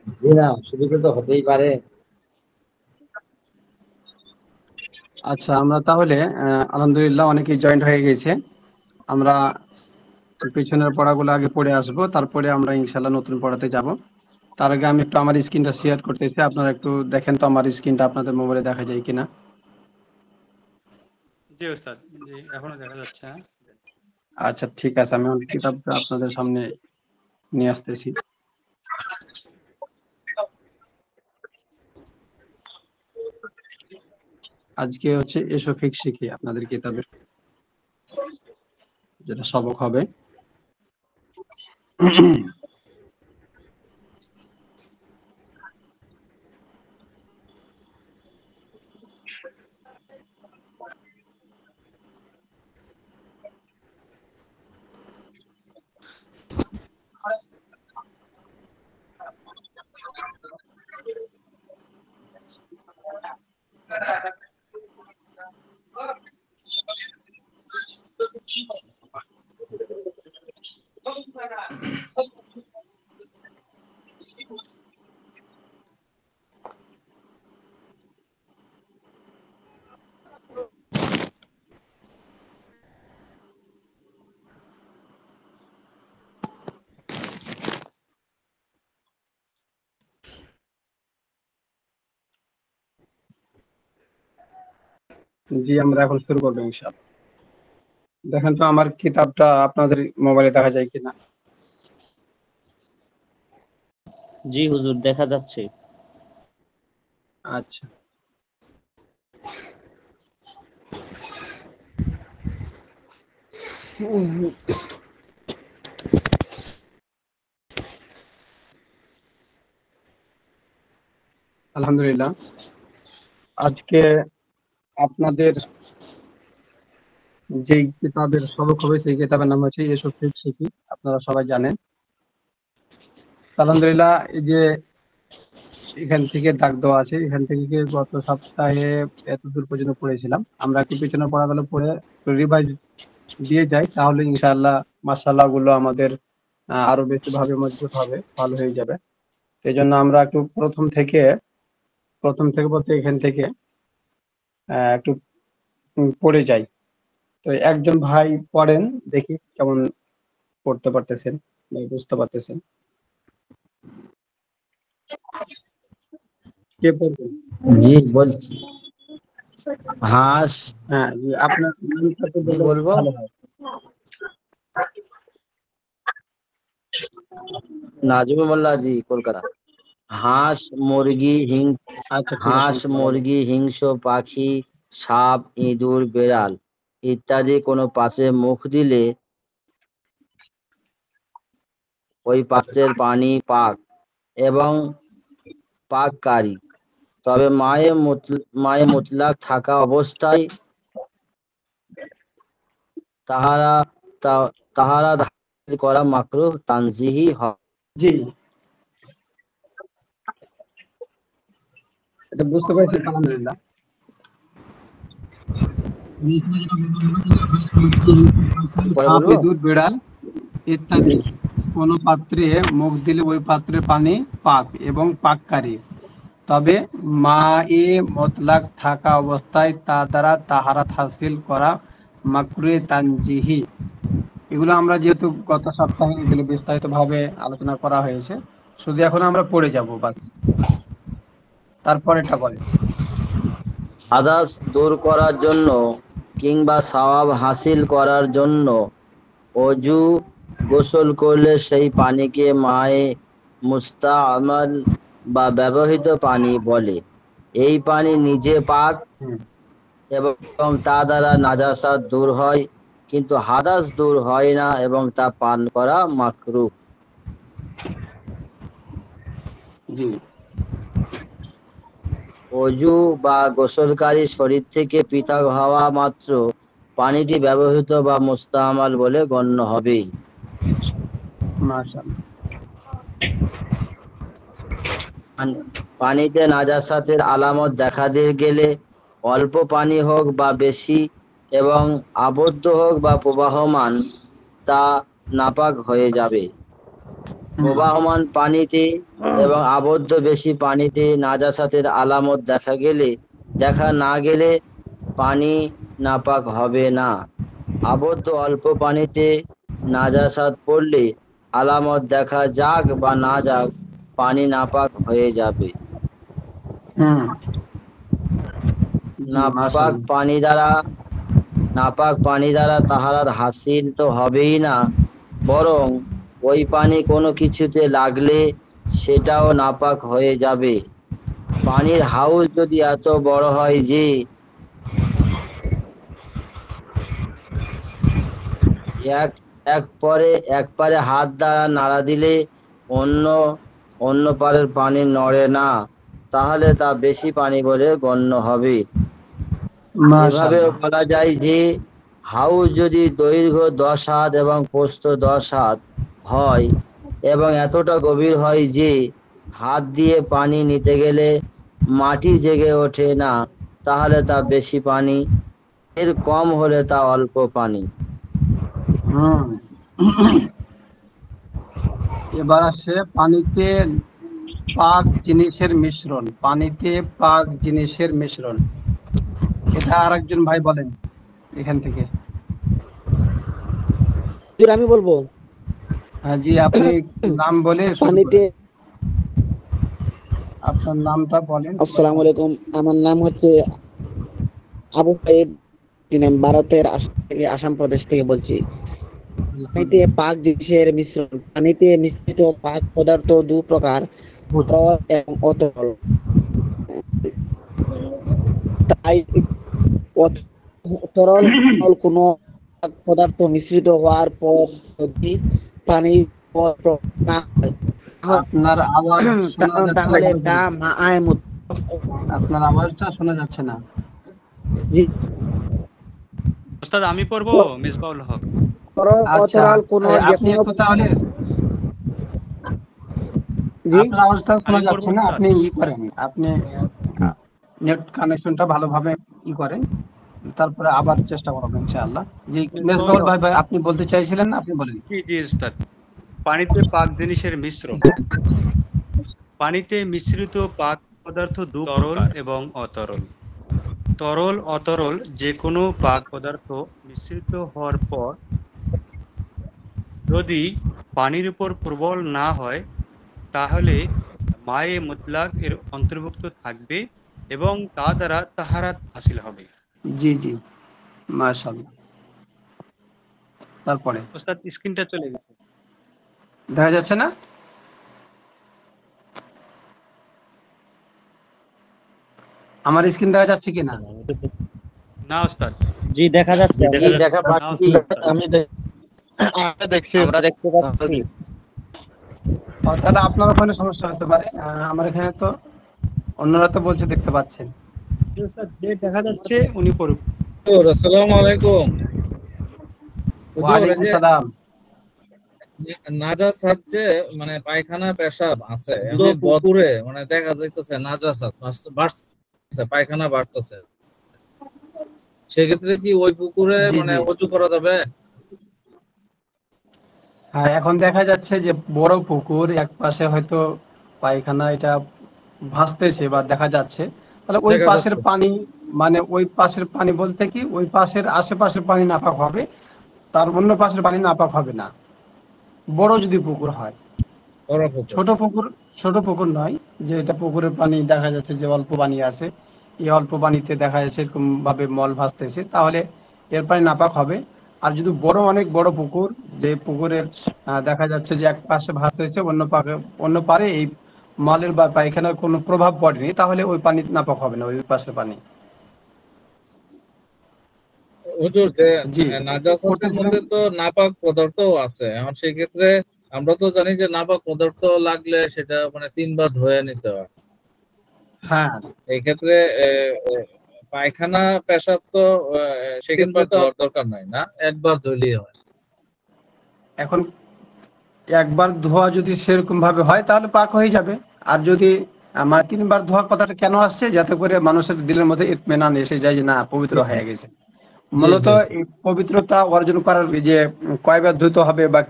জি না, অসুবিধা তো হতেই পারে। আচ্ছা, আমরা তাহলে আলহামদুলিল্লাহ অনেকেই জয়েন্ট হয়ে গেছে। আমরা পেছনের পড়াগুলো আগে পড়ে আসবো, তারপরে আমরা ইনশাল্লাহ নতুন পড়াতে যাব। তার আগে আমি একটু আমার স্ক্রিনটা শেয়ার করতেছি, আপনারা একটু দেখেন তো আমার স্ক্রিনটা আপনাদের মোবাইলে দেখা যায় কিনা। জি ওস্তাদ, জি এখনো দেখা যাচ্ছে না। আচ্ছা ঠিক আছে, আমি আমার কিতাবটা আপনাদের সামনে নিয়ে আসতেছি। আজকে হচ্ছে এসো ফিক শিখি আপনাদের কিতাবের যেটা সবক হবে। জি, আমরা এখন শুরু করবো ইনশাআল্লাহ। দেখেন তো আমার কিতাবটা আপনাদের মোবাইলে দেখা যায় কিনা। জি হুজুর, দেখা যাচ্ছে। আচ্ছা, আলহামদুলিল্লাহ। আজকে আপনাদের যেই কিতাবের সবক হবে সেই কিতাবের নাম হচ্ছে এসো ফিক শিখি, আপনারা সবাই জানেন। আলহামদুলিল্লাহ, এই যে এখান থেকে দাগ দেওয়া আছে, এখান থেকে গত সপ্তাহে এত দূর পর্যন্ত পড়েছিলাম। আমরা একটু পিছনে পড়াগুলো পড়ে রিভাইজ দিয়ে যাই, তাহলে ইনশাআল্লাহ মাশাআল্লাহ গুলো আমাদের আরো বেশি ভাবে মজবুত হবে, ভালো হয়ে যাবে। এই জন্য আমরা একটু প্রথম থেকে বলতে এখান থেকে একটু পড়ে যাই। তো একজন ভাই পড়েন, দেখি কেমন পড়তে পারতেছেন বা বুঝতে পারতেছেন। কে পড়বেন? জি বলছি। হাঁস। হ্যাঁ জি, আপনার নামটা তো জি বললে বলবো। ভালো হয়। নাজমুল মোল্লা, জি, কলকাতা। হাঁস, মুরগি, আচ্ছা ঠিক আছে হাঁস, ইনশাআল্লাহ বলেন। মুরগি, হিংস্র পাখি, সাপ, ইঁদুর, বেড়াল ইত্যাদি কোনো পাত্রে মুখ দিলে ওই পাত্রের পানি পাক এবং পাককারী। তবে মায়ে মুতলাক থাকা অবস্থায় তাহারা তাহারা ধার করা মাকরুহ তানজিহি হয়। জি, এটা বুঝতে পারছি আলহামদুলিল্লাহ। পরে সাপ, বলবো। ইঁদুর, বিড়াল ইত্যাদি কোন পাত্রে মুখ দিলে ওই পাত্রের পানি পাক এবং পাককারী। তবে মায়ে মতলাক থাকা অবস্থায় তা দ্বারা তাহারাত হাসিল করা মাকরুহে তানজিহি। এগুলো আমরা যেহেতু গত সপ্তাহে এগুলো বিস্তারিত ভাবে আলোচনা করা হয়েছে, শুধু এখন আমরা পড়ে যাব বাস। তারপরেরটা বলেন। হাদাস দূর করার জন্য কিংবা সওয়াব হাসিল করার জন্য অজু গোসল করলে সেই পানিকে মায়ে মুস্তামাল বা ব্যবহৃত পানি বলে। এই পানি নিজে পাক হুম, এবং তা দ্বারা নাজাসাত দূর হয়, কিন্তু হাদাস দূর হয় না এবং তা পান করা মাকরুহ। জি, অজু বা গোসলকারী শরীর থেকে পৃথক হওয়া মাত্র পানিটি ব্যবহৃত বা মুস্তামাল বলে গণ্য হবে। মাশাআল্লাহ। পানিতে নাজাসাতের আলামত দেখা দিয়ে গেলে অল্প পানি হোক বা বেশি এবং আবদ্ধ হোক বা প্রবাহমান, তা নাপাক হয়ে যাবে। প্রবাহমান পানিতে এবং আবদ্ধ বেশি পানিতে নাজাসাতের আলামত দেখা না গেলে পানি নাপাক হবে না। আবদ্ধ অল্প পানিতে নাজাসাত পড়লে আলামত দেখা যাক বা না যাক, পানি নাপাক হয়ে যাবে। হুম। জি, নাপাক মাশাআল্লাহ। পানি দ্বারা নাপাক পানি দ্বারা তাহারাত হাসিল তো হবেই না, বরং ওই পানি কোনো কিছুতে লাগলে সেটাও নাপাক হয়ে যাবে। পানির হাউস যদি এত বড় হয় যে এক এক পারে হাত দ্বারা নাড়া দিলে অন্য অন্য পারের পানি নড়ে না, তাহলে তা বেশি পানি বলে গণ্য হবে। এভাবেও মাশাআল্লাহ। বলা যায় যে হাউস যদি দৈর্ঘ্য 10 হাত এবং প্রস্থ 10 হাত হয় এবং এতটা গভীর হয় যে হাত দিয়ে পানি নিতে গেলে মাটি জেগে ওঠে না, তাহলে তা বেশি পানি। এর কম হলে তা অল্প পানি। হুম। এবার আসে পানিতে পাক জিনিসের মিশ্রণ। পানিতে পাক জিনিসের মিশ্রণ, এটা আরেকজন ভাই বলেন এখান থেকে। আমি বলবো। হ্যাঁ জি, আপনি নাম বলে শুরু পানিতে। করেন। আপনার নামটা বলেন। আসসালামু আলাইকুম, আমার নাম হচ্ছে আবু সাইদ। আমি ভারতের আসাম প্রদেশ থেকে বলছি। পানিতে পাক জিনিসের মিশ্রণ। পানিতে মিশ্রিত পাক পদার্থ দু প্রকার, তরল এবং অতরল। তাই তরল কোনো পাক পদার্থ মিশ্রিত হওয়ার পর যদি পানি না হয়, আপনার আওয়াজ শোনা যাচ্ছে না। তাহলে তা মাআয় আপনার আওয়াজটা শোনা যাচ্ছে না। জি। ওস্তাদ আমি পড়বো, মিসবাউল হক। তরল আচ্ছা, অতরল কোনো আপনি একটু তাহলে জি আপনার আওয়াজটা শোনা আমি যাচ্ছে পড়বো না। ওস্তাদ। আপনি করেন, আপনি নেট কানেকশনটা ভালোভাবে করেন, তারপরে আবার চেষ্টা করবেন ইনশাআল্লাহ। জি, মেজবাউল ভাই, আপনি বলতে চাইছিলেন, আপনি বলেন। জি জি ওস্তাদ। পানিতে পাক জিনিসের মিশ্রণ। পানিতে মিশ্রিত পাক পদার্থ দু তরল এবং অতরল। তরল অতরল যে কোনো পাক পদার্থ মিশ্রিত হওয়ার পর যদি পানির উপর প্রবল না হয়, তাহলে মায়ে মুতলাক এর অন্তর্ভুক্ত থাকবে এবং তা দ্বারা তাহারাত হাসিল হবে। জি জি, মাশাআল্লাহ। তারপরে ওস্তাদ স্ক্রিনটা চলে গেছে। দেখা যাচ্ছে না? আমার স্ক্রিন দেখা যাচ্ছে কিনা? না ওস্তাদ। জি দেখা যাচ্ছে। জি, দেখা না পাচ্ছি। ওস্তাদ। আমরা দেখতে পাচ্ছি। তাহলে আপনার ওখানে সমস্যা হতে পারে। আমার এখানে তো অন্যরা তো বলছে দেখতে পাচ্ছেন। জি ওস্তাদ, যে দেখা যাচ্ছে উনি পড়ুক। আসসালামু আলাইকুম। হুজুর, এই ওয়ালাইকুম যে সালাম। নাজাসাত যে মানে পায়খানা পেশাব আছে, এখন পুকুরে মানে দেখা যাইতেছে নাজাসাত বাড়তেছে, পায়খানা বাড়তেছে, সেক্ষেত্রে কি ওই পুকুরে জি মানে জি, ওযু করা যাবে? হ্যাঁ, এখন দেখা যাচ্ছে যে বড় পুকুর, এক পাশে হয়তো পায়খানা এটা ভাসতেছে বা দেখা যাচ্ছে, তাহলে ওই দেখা পাশের যাচ্ছে পানি, মানে ওই পাশের পানি বলতে কি ওই পাশের আশেপাশের পানি নাপাক হবে, তার অন্য পাশের পানি নাপাক হবে না, বড় যদি পুকুর হয়। বড় পুকুর। ছোট পুকুর, ছোট পুকুর নয়, যে এটা পুকুরের পানি দেখা যাচ্ছে যে অল্প পানি আছে, এই অল্প পানিতে দেখা যাচ্ছে এরকম ভাবে মল ভাসতেছে, তাহলে এর পানি নাপাক হবে। আর যদি বড়, অনেক বড় পুকুর, যে পুকুরের দেখা যাচ্ছে যে এক পাশে ভাসতেছে, অন্য পারে এই মলের বা পায়খানার কোনো প্রভাব পড়েনি, তাহলে ওই পানি নাপাক হবে না, ওই পাশের পানি। হুজুর, যে জি, নাজাসাতের করতেছিলাম। মধ্যে তো নাপাক পদার্থ আছে, এখন সেই ক্ষেত্রে আমরা তো জানি যে নাপাক পদার্থ লাগলে সেটা মানে 3 বার ধুয়ে নিতে হয়। হ্যাঁ, এই ক্ষেত্রে পায়খানা পেশাব তো সেক্ষেত্রে তো আর দরকার নাই না, একবার ধুইলেই হয়। এখন একবার ধোয়া যদি সেরকম ভাবে হয় তাহলে পাক হয়ে যাবে। আর যদি আমার 3 বার ধোয়ার কথাটা কেন আসছে, যাতে করে মানুষের দিলের মধ্যে ইতমিনান এসে যায় যে না, পবিত্র হয়ে গেছে। মূলত জি। এই পবিত্রতা অর্জন করার এই যে কয়বার ধুতে হবে বা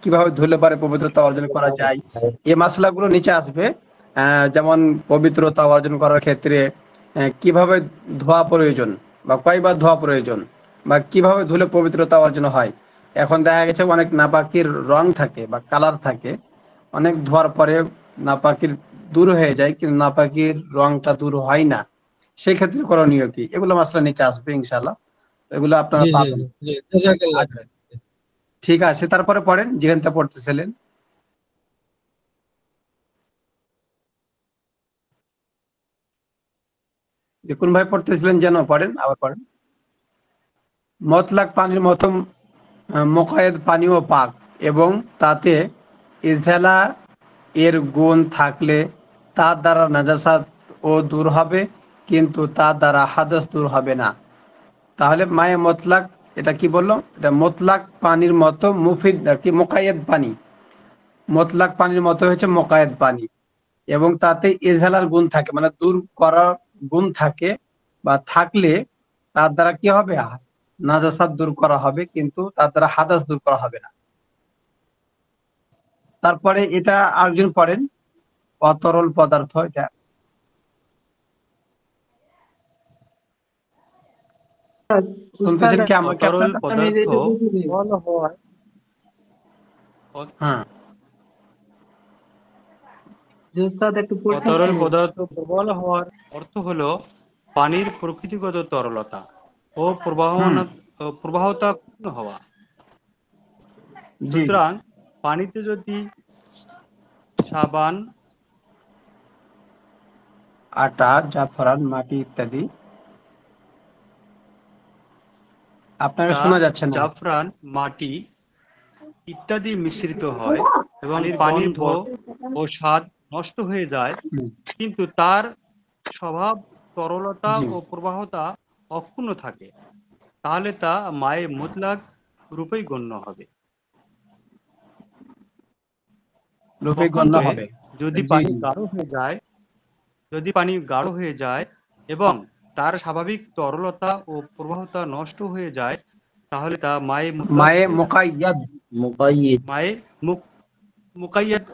কিভাবে ধুলে পারে পবিত্রতা অর্জন করা যায়, এই মাসলাগুলো নিচে আসবে। যেমন পবিত্রতা অর্জন করার ক্ষেত্রে কিভাবে ধোয়া প্রয়োজন বা কয়বার ধোয়া প্রয়োজন বা কিভাবে ধুলে পবিত্রতা অর্জন হয়। এখন দেখা গেছে অনেক নাপাকির রং থাকে বা কালার থাকে, অনেক ধোয়ার পরে নাপাকির দূর হয়ে যায় কিন্তু নাপাকির রংটা দূর হয় না, সেক্ষেত্রে করণীয় কি, এগুলো মাসলা নিচে আসবে ইনশাল্লাহ, এগুলো আপনারা জি জি পাবেন। জি জি, জাযাকাল্লাহ আচ্ছা, খাইর। ঠিক আছে, তারপরে পড়েন যেখানটা পড়তেছিলেন। যে কোন ভাই পড়তেছিলেন যেন পড়েন, আবার পড়েন। মতলাক পানির মতো মোকায়েদ পানিও পাক এবং তাতে ইজহালা এর গুণ থাকলে তার দ্বারা নাজাসাত ও দূর হবে, কিন্তু তার দ্বারা হাদাস দূর হবে না। তাহলে মায়ে মতলাক এটা কি বললো, এটা মতলাক পানির মতো মুফিদ কি মোকায়েদ পানি, মতলাক পানির মতো হচ্ছে মোকায়েদ পানি এবং তাতে এজালার গুণ থাকে, মানে দূর করার গুণ থাকে বা থাকলে তার দ্বারা কি হবে, নাজাসাত দূর করা হবে, কিন্তু তার দ্বারা হাদাস দূর করা হবে না। তারপরে এটা আরেকজন পড়েন, অতরল পদার্থ, এটা উস্তাদ, শুনতেছেন কি আমাকে অতরল আপনারা? আমি পদার্থ যেটা বুঝিনি। বলা হয় হ্যাঁ, যে উস্তাদ একটু প্রশ্ন অতরল ছিল। পদার্থ প্রবল হওয়ার অর্থ হলো পানির প্রকৃতিগত তরলতা ও হুম, প্রবাহতা পূর্ণ হওয়া। জি, সুতরাং পানিতে যদি সাবান, আটা, জাফরান, মাটি ইত্যাদি। আপনারা তা শোনা যাচ্ছে না? জাফরান, মাটি ইত্যাদি মিশ্রিত হয় এবং পানির গন্ধ ও স্বাদ নষ্ট হয়ে যায়, হুম, কিন্তু তার স্বভাব তরলতা জি, ও প্রবাহতা অক্ষুণ্ণ থাকে, তাহলে তা মায়ে মুতলাক রূপেই গণ্য হবে। রূপে গণ্য পক্ষান্তরে হবে। যদি জি, পানি জি, গাঢ় হয়ে যায়, যদি পানি গাঢ় হয়ে যায় এবং তার স্বাভাবিক তরলতা ও প্রবাহতা নষ্ট হয়ে যায়, তাহলে তা মায়ে মুতলাক মায়ে হয়ে যাবে। মোকাইয়াদ মুকাইয়িদ। মায়ে মুক মুকাইয়াদ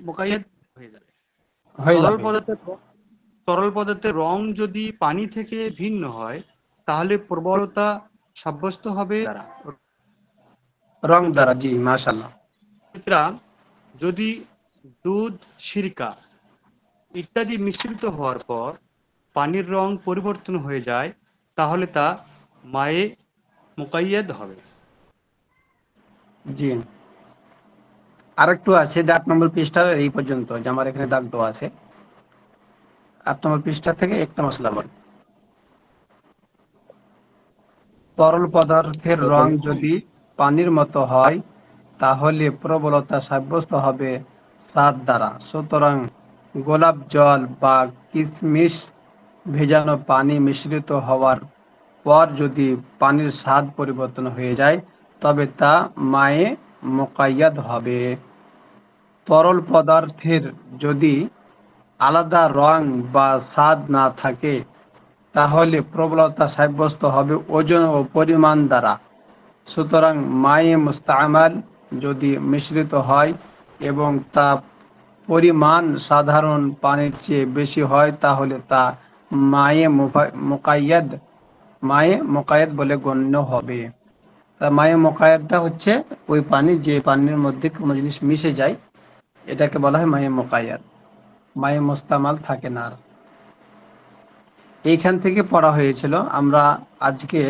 মুকাইয়াদ হয়ে যাবে। হয়ে তরল যাবে। পদার্থের তরল পদার্থের রং যদি পানি থেকে ভিন্ন হয়, তাহলে প্রবলতা সাব্যস্ত হবে দ্বারা। রং দ্বারা, জি, মাশাআল্লাহ। সুতরাং যদি দুধ, সিরকা ইত্যাদি মিশ্রিত হওয়ার পর পানির রং পরিবর্তন হয়ে যায়, তাহলে তা মায়ে মুকাইয়াদ হবে। জি, আরেকটু আছে যে 8 নম্বর পৃষ্ঠার এই পর্যন্ত, যে আমার এখানে দাগ দেওয়া আছে, 8 নম্বর পৃষ্ঠা থেকে একটা মশলা বল। তরল পদার্থের রং যদি পানির মতো হয় তাহলে প্রবলতা সাব্যস্ত হবে স্বাদ দ্বারা। সুতরাং গোলাপ জল বা কিশমিশ ভেজানো পানি মিশ্রিত হওয়ার পর যদি পানির স্বাদ পরিবর্তন হয়ে যায় তবে তা মায়ে মোকাইয়াদ হবে। তরল পদার্থের যদি আলাদা রং বা স্বাদ না থাকে তাহলে প্রবলতা সাব্যস্ত হবে ওজন ও পরিমাণ দ্বারা। সুতরাং মায়ে মুস্তামাল যদি মিশ্রিত হয় এবং তা পরিমাণ সাধারণ পানির চেয়ে বেশি হয় তাহলে তা মায়ে মোকাইয়াদ মায়ে মোকায়েদ বলে গণ্য হবে। তা মায়ে মোকায়েদটা হচ্ছে ওই পানি, যে পানির মধ্যে কোনো জিনিস মিশে যায়, এটাকে বলা হয় মায়ে মোকায়েদ। মায়ে মুস্তামাল থাকে না আর। এইখান থেকে পড়া হয়েছিল, আমরা আজকে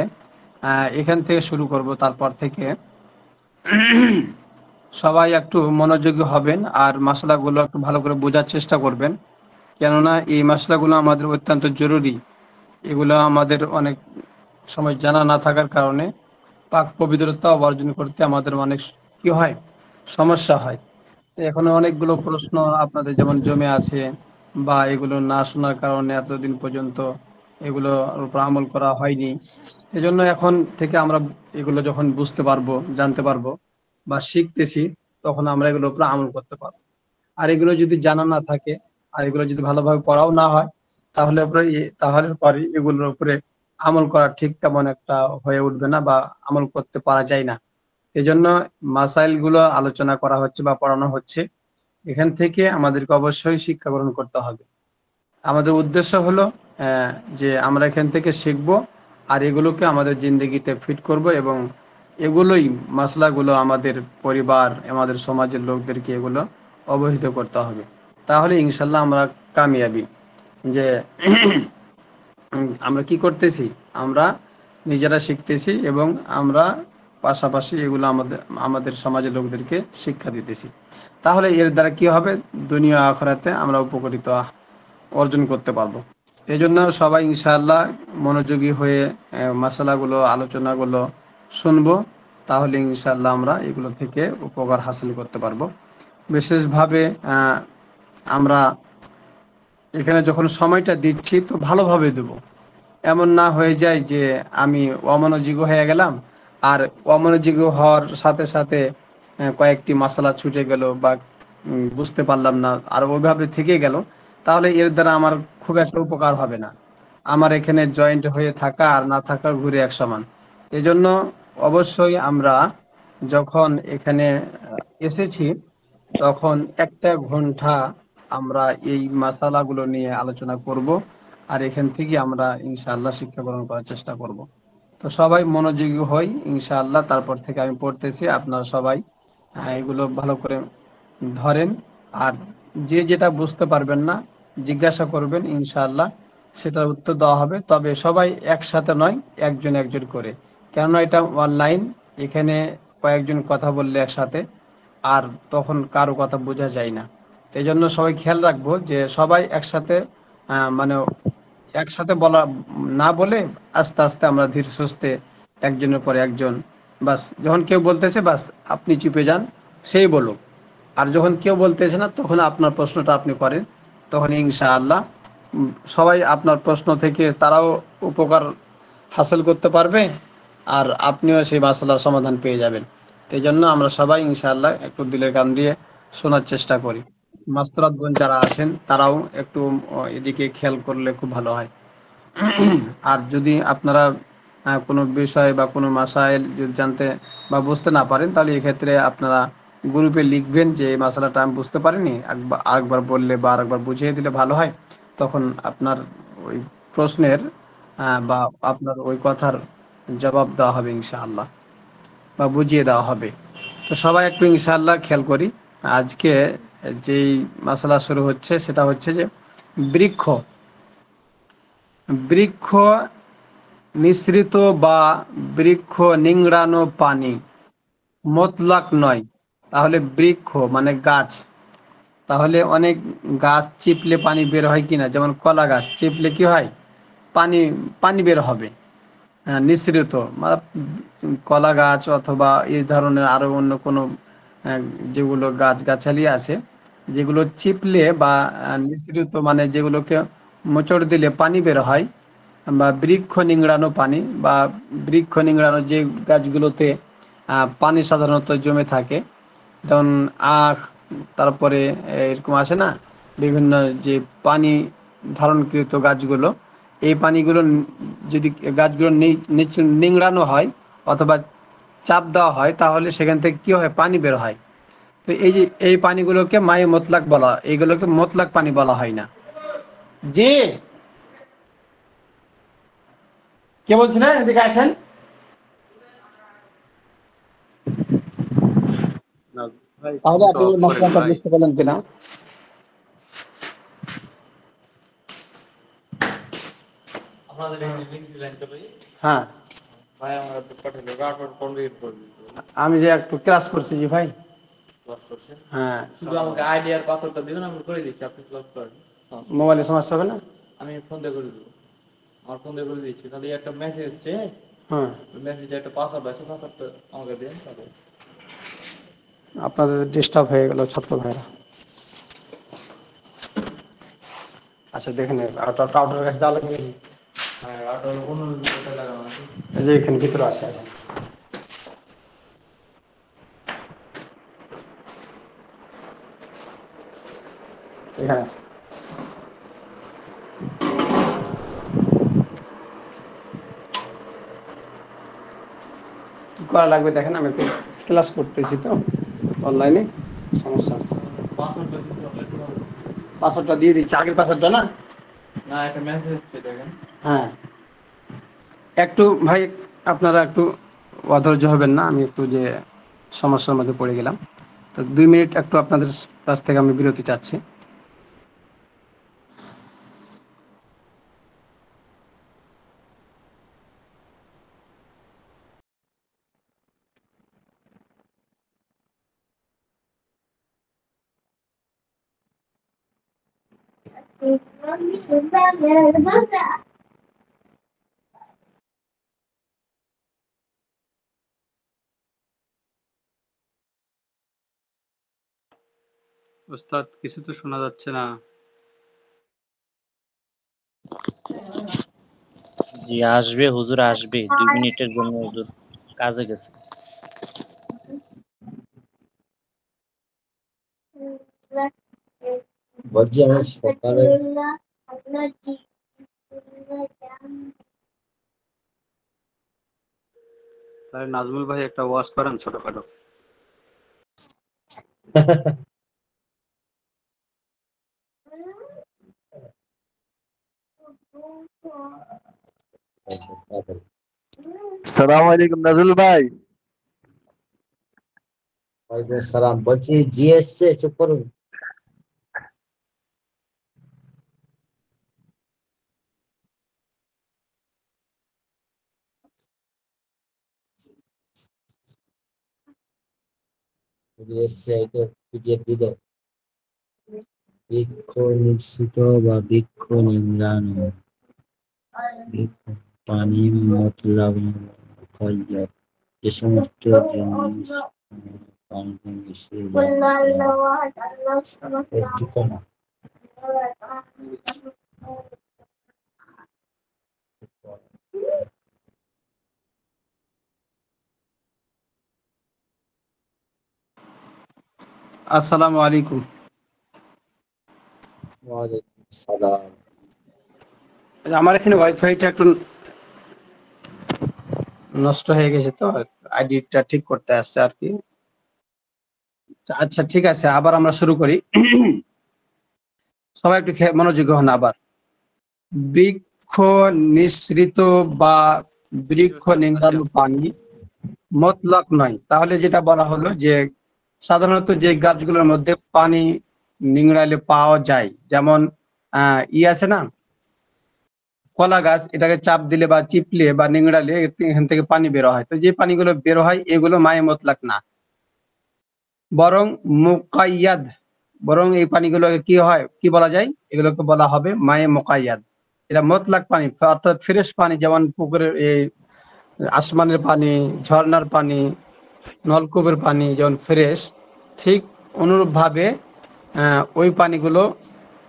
এখান থেকে শুরু করব। তারপর থেকে সবাই একটু মনোযোগী হবেন আর মশলাগুলো একটু ভালো করে বোঝার চেষ্টা করবেন, কেননা এই মশলাগুলো আমাদের অত্যন্ত জরুরি। এগুলো আমাদের অনেক সময় জানা না থাকার কারণে পাক পবিত্রতা অর্জন করতে আমাদের অনেক কি হয়, সমস্যা হয়। এখনো অনেকগুলো প্রশ্ন আপনাদের যেমন জমে আছে, বা এগুলো না শোনার কারণে এতদিন পর্যন্ত এগুলোর উপর আমল করা হয়নি। এজন্য এখন থেকে আমরা এগুলো যখন বুঝতে পারবো, জানতে পারবো বা শিখতেছি, তখন আমরা এগুলোর উপর আমল করতে পারবো। আর এগুলো যদি জানা না থাকে আর এগুলো যদি ভালোভাবে পড়াও না হয় তাহলে পরে এগুলোর উপরে আমল করা ঠিক তেমন একটা হয়ে উঠবে না বা আমল করতে পারা যায় না। এই জন্য মাসাইল গুলো আলোচনা করা হচ্ছে বা পড়ানো হচ্ছে। এখান থেকে আমাদেরকে অবশ্যই শিক্ষা গ্রহণ করতে হবে। আমাদের উদ্দেশ্য হলো যে আমরা এখান থেকে শিখব আর এগুলোকে আমাদের জিন্দগিতে ফিট করব এবং এগুলোই মাসলাগুলো আমাদের পরিবার আমাদের সমাজের লোকদেরকে এগুলো অবহিত করতে হবে। তাহলে ইনশাল্লাহ আমরা কামিয়াবি। যে আমরা কি করতেছি, আমরা নিজেরা শিখতেছি এবং আমরা পাশাপাশি এগুলো আমাদের আমাদের সমাজের লোকদেরকে শিক্ষা দিতেছি। তাহলে এর দ্বারা কি হবে, দুনিয়া আখিরাতে আমরা উপকৃত অর্জন করতে পারবো। এই জন্য সবাই ইনশাআল্লাহ মনোযোগী হয়ে মাসালাগুলো আলোচনাগুলো শুনবো। তাহলে ইনশাআল্লাহ আমরা এগুলো থেকে উপকার হাসিল করতে পারবো। বিশেষভাবে আমরা এখানে যখন সময়টা দিচ্ছি তো ভালোভাবে দেব। এমন না হয়ে যায় যে আমি অমনোযোগী হয়ে গেলাম আর অমনোযোগী হওয়ার সাথে সাথে কয়েকটি মাসালা ছুটে গেল বা বুঝতে পারলাম না আর ওইভাবে থেকে গেল, তাহলে এর দ্বারা আমার খুব একটা উপকার হবে না। আমার এখানে জয়েন্ট হয়ে থাকা আর না থাকা ঘুরে এক সমান। এই জন্য অবশ্যই আমরা যখন এখানে এসেছি তখন একটা ঘন্টা আমরা এই মাসালাগুলো নিয়ে আলোচনা করব আর এখান থেকে আমরা ইনশাআল্লাহ শিক্ষা গ্রহণ করার চেষ্টা করব। তো সবাই মনোযোগী হই ইনশাআল্লাহ। তারপর থেকে আমি পড়তেছি, আপনারা সবাই এগুলো ভালো করে ধরেন। আর যে যেটা বুঝতে পারবেন না জিজ্ঞাসা করবেন, ইনশাআল্লাহ সেটার উত্তর দেওয়া হবে। তবে সবাই একসাথে নয়, একজন একজন করে, কেননা এটা অনলাইন। এখানে কয়েকজন কথা বললে একসাথে আর তখন কারো কথা বোঝা যায় না। এই জন্য সবাই খেয়াল রাখবো যে সবাই একসাথে মানে একসাথে বলা না বলে আস্তে আস্তে আমরা ধীরে সুস্থে একজনের পর একজন, বাস যখন কেউ বলতেছে বাস আপনি চুপে যান, সেই বলুক। আর যখন কেউ বলতেছে না তখন আপনার প্রশ্নটা আপনি করেন। তখন ইনশাআল্লাহ সবাই আপনার প্রশ্ন থেকে তারাও উপকার হাসিল করতে পারবে আর আপনিও সেই মাসালার সমাধান পেয়ে যাবেন। এই জন্য আমরা সবাই ইনশাআল্লাহ একটু দিলের কান দিয়ে শোনার চেষ্টা করি। মাস্টারগণ যারা আছেন তারাও একটু এদিকে খেয়াল করলে খুব ভালো হয়। আর যদি আপনারা কোনো বিষয় বা কোনো মাসাইল যদি জানতে বা বুঝতে না পারেন, তাহলে এক্ষেত্রে আপনারা গ্রুপে লিখবেন যে এই মশলাটা আমি বুঝতে পারিনি, আরেকবার বললে বা আরেকবার বুঝিয়ে দিলে ভালো হয়। তখন আপনার ওই প্রশ্নের বা আপনার ওই কথার জবাব দেওয়া হবে ইনশাআল্লাহ বা বুঝিয়ে দেওয়া হবে। তো সবাই একটু ইনশাআল্লাহ খেয়াল করি। আজকে যেই মশলা শুরু হচ্ছে সেটা হচ্ছে যে বৃক্ষ বৃক্ষ নিঃসৃত বা বৃক্ষ নিংড়ানো পানি মতলাক নয়। তাহলে বৃক্ষ মানে গাছ, তাহলে অনেক গাছ চিপলে পানি বের হয় কিনা, যেমন কলা গাছ চিপলে কি হয়, পানি পানি বের হবে। নিঃসৃত মানে কলা গাছ অথবা এই ধরনের আরো অন্য কোনো আহ, যেগুলো গাছগাছালি আছে যেগুলো চিপলে বা নিঃসৃত মানে যেগুলোকে মোচড় দিলে পানি বের হয়, বা বৃক্ষ নিংড়ানো পানি বা বৃক্ষ নিংড়ানো যে গাছগুলোতে পানি সাধারণত জমে থাকে, যেমন আখ, তারপরে এরকম আসে না বিভিন্ন যে পানি ধারণকৃত গাছগুলো, এই পানিগুলো যদি গাছগুলো নিংড়ানো হয় অথবা চাপ দেওয়া হয় তাহলে সেখান থেকে কি হয়, পানি বের হয়। তো এই যে এই পানিগুলোকে মায়ে মতলাক বলা হয়, এইগুলোকে মতলাক পানি বলা হয় না। যে কে বলছিলেন এদিকে আসেন। তাহলে আপনি মশলাটা বুঝতে পারলেন কিনা? হ্যাঁ আমি যে একটু ক্লাস করছি জি ভাই। হ্যাঁ শুধু আমাকে আইডিয়ার পাসওয়ার্ডটা দিবেন, আমি করে দিচ্ছি, আপনি ক্লাস করেন। মোবাইলে সমস্যা হবে না, আমি ফোন দিয়ে করে দেবো। আমার ফোন দিয়ে করে দিচ্ছি, তাহলে একটা মেসেজ এসছে, হ্যাঁ মেসেজে একটা পাসওয়ার্ড আছে, পাসওয়ার্ডটা আমাকে দেন। তাহলে আপনাদের ডিস্টার্ব হয়ে গেল ছাত্র ভাইরা। আচ্ছা দেখেন আউটার কাছে যাওয়া লাগবে। হ্যাঁ আউটার অন্য কোথায় লাগানো আছে, এই যে এখানে ভিতরে আছে এখন। এখানে আছে। করা লাগবে দেখেন, আমি একটু ক্লাস করতেছি তো অনলাইনে, সমস্যা। পাসওয়ার্ডটা দিয়ে দিচ্ছি, আগের পাসওয়ার্ডটা না, হ্যাঁ। একটু ভাই আপনারা একটু অধৈর্য হবেন না, আমি একটু যে সমস্যার মধ্যে পড়ে গেলাম, তো 2 মিনিট একটু আপনাদের কাছ থেকে আমি বিরতি চাচ্ছি। ওস্তাদ কিছু তো শোনা যাচ্ছে না। জি আসবে হুজুর, আসবে 2 মিনিটের জন্য হুজুর কাজে গেছে। বলছি আমি সকালে তাহলে নাজমুল ভাই একটা ওয়াজ করেন ছোটখাটো। সালাম আলাইকুম নাজুল ভাই। ওয়ালাইকুম আসসালাম। বলছি জি এসছে, চুপ করুন। জি এসছে, এটা পিডিএফ দিল। বৃক্ষ নিঃসৃত বা বৃক্ষ নিংড়ানো, বৃক্ষ পানি মতলব মুখায়্যাত, যে সমস্ত জিনিস পানিতে মিশে একটু না। আসসালামু আলাইকুম। ওয়ালাইকুম আসসালাম। আমার এখানে ওয়াইফাইটা একটু নষ্ট হয়ে গেছে, তো আইডিটা ঠিক করতে আসছে আর কি। আচ্ছা ঠিক আছে, আবার আমরা শুরু করি। সবাই একটু মনোযোগী হন আবার। বৃক্ষ নিঃসৃত বা বৃক্ষ নিংড়ানো পানি মতলক নয়। তাহলে যেটা বলা হলো যে সাধারণত যে গাছগুলোর মধ্যে পানি নিংড়ালে পাওয়া যায়, যেমন আছে না, কলা গাছ, এটাকে চাপ দিলে বা চিপলে বা নিংড়ালে এখান থেকে পানি বের হয়, তো যে পানিগুলো বের হয় এগুলো মায়ে মতলাক না, বরং মুকাইয়াদ। বরং এই পানিগুলোকে কি হয়, কি বলা যায়, এগুলোকে বলা হবে মায়ে মুকাইয়াদ। এটা মতলাক পানি, অর্থাৎ ফ্রেশ পানি, যেমন পুকুরের এই আসমানের পানি, ঝর্ণার পানি, নলকূপের পানি যেমন ফ্রেশ, ঠিক অনুরূপ ভাবে ওই পানিগুলো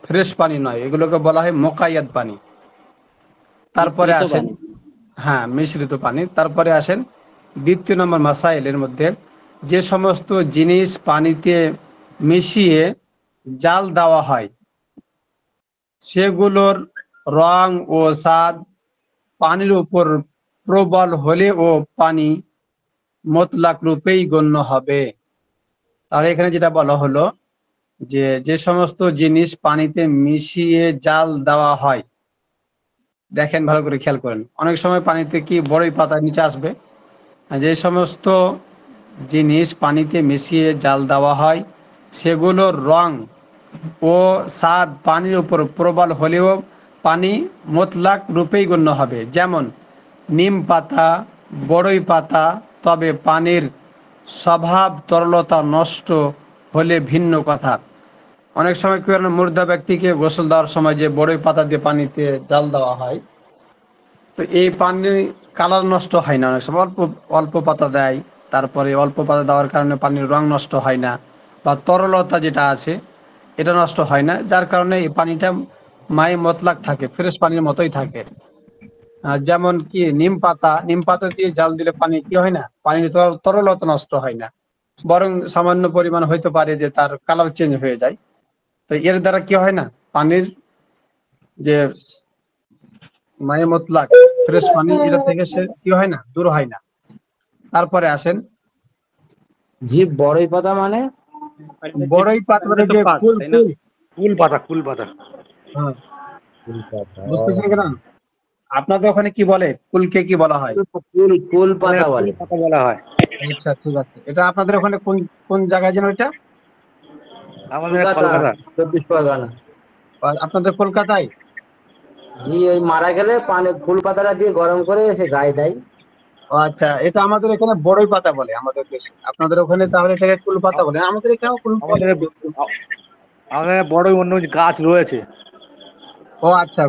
ফ্রেশ পানি নয়, এগুলোকে বলা হয় মোকাইয়াদ পানি। তারপরে মিশ্রিত আসেন, পানি। হ্যাঁ মিশ্রিত পানি। তারপরে আসেন 2য় নম্বর মাসাইলের মধ্যে, যে সমস্ত জিনিস পানিতে মিশিয়ে জাল দেওয়া হয় সেগুলোর রং ও স্বাদ পানির উপর প্রবল হলেও পানি মতলাক রূপেই গণ্য হবে। তাহলে এখানে যেটা বলা হলো যে যে সমস্ত জিনিস পানিতে মিশিয়ে জাল দেওয়া হয়, দেখেন ভালো করে খেয়াল করেন, অনেক সময় পানিতে কি বড়ই পাতা নিচে আসবে, যে সমস্ত জিনিস পানিতে মিশিয়ে জাল দেওয়া হয় সেগুলোর রং ও স্বাদ পানির উপর প্রবল হলেও পানি মতলাক রূপেই গণ্য হবে। যেমন নিম পাতা, বড়ই পাতা, তবে পানির স্বভাব তরলতা নষ্ট হলে ভিন্ন কথা। অনেক সময় কি হয়, মুর্দা ব্যক্তিকে গোসল দেওয়ার সময় যে বড়ই পাতা দিয়ে পানিতে জাল দেওয়া হয়, তো এই পানি কালার নষ্ট হয় না, অনেক সময় অল্প অল্প পাতা দেয়, তারপরে অল্প পাতা দেওয়ার কারণে পানির রং নষ্ট হয় না, বা তরলতা যেটা আছে এটা নষ্ট হয় না, যার কারণে এই পানিটা মায়ে মতলাক থাকে, ফ্রেশ পানির মতোই থাকে। যেমন কি নিম পাতা দিয়ে জাল দিলে পানি কি হয় না, পানির তরলতা নষ্ট হয় না, বরং সামান্য পরিমাণ হইতে পারে যে তার কালার চেঞ্জ হয়ে যায়। তো এর দ্বারা কি হয় না, পানির যে মায়ে মতলাক ফ্রেশ পানি, এটা থেকে সে কি হয় না, দূর হয় না। তারপরে আসেন জীব বড়ই পাতা মানে? বড়ই পাতা মানে যে ফুল তাই না? ফুল। কুল পাতা। হ্যাঁ, ফুল পাতা, ও। বুঝতেছেন কিনা? আপনাদের ওখানে কি বলে, ফুলকে কি বলা হয়? কুল পাতা কুল বলে। পাতা বলা হয়। আচ্ছা, ঠিক আছে। এটা আপনাদের ওখানে কোন কোন জায়গায় যেন এটা? আমাদের কলকাতা, কলকাতা। 24 পরগনা। আর আপনাদের কলকাতায়? জি, ওই মারা গেলে পানি ফুল পাতাটা দিয়ে গরম করে সে গায়ে দেয়। ও আচ্ছা, এটা আমাদের এখানে বড়ই পাতা বলে আমাদের দেশে। আপনাদের ওখানে তাহলে এটাকে কুল পাতা বলে, আমাদের এখানেও কুল বলে। আমাদের আমাদের বড় অন্য গাছ রয়েছে। ও আচ্ছা,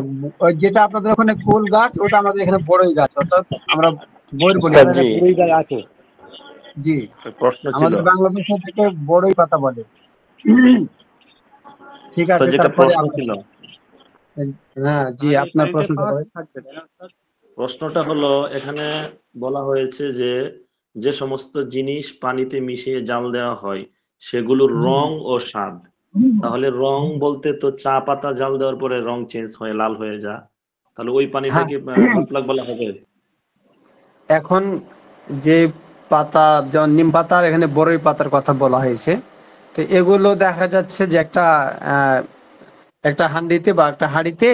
ওই যেটা আপনাদের ওখানে কুল গাছ, ওটা আমাদের এখানে বড়ই গাছ, অর্থাৎ আমরা বইর বলি উস্তাদ আর কি। জি, বড়ই গাছ আছে। জি, প্রশ্ন ছিল। আমাদের বাংলাদেশে থেকে বড়ই পাতা বলে। ঠিক উস্তাদ আছে, যেটা তারপরে প্রশ্ন ছিল, হ্যাঁ জি, আপনার প্রশ্নটা করেন। প্রশ্নটা হলো এখানে বলা হয়েছে যে যে সমস্ত জিনিস পানিতে মিশিয়ে জাল দেওয়া হয় সেগুলোর রং ও স্বাদ। তাহলে রং বলতে তো চা পাতা জাল দেওয়ার পরে রং চেঞ্জ হয়ে লাল হয়ে যায়, তাহলে ওই হ্যাঁ, পানিটাকে মুতলাক বলা হবে? এখন যে পাতা, যেমন নিম পাতা আর এখানে বড়ই পাতার কথা বলা হয়েছে, তো এগুলো দেখা যাচ্ছে যে একটা হান্ডিতে বা একটা হাঁড়িতে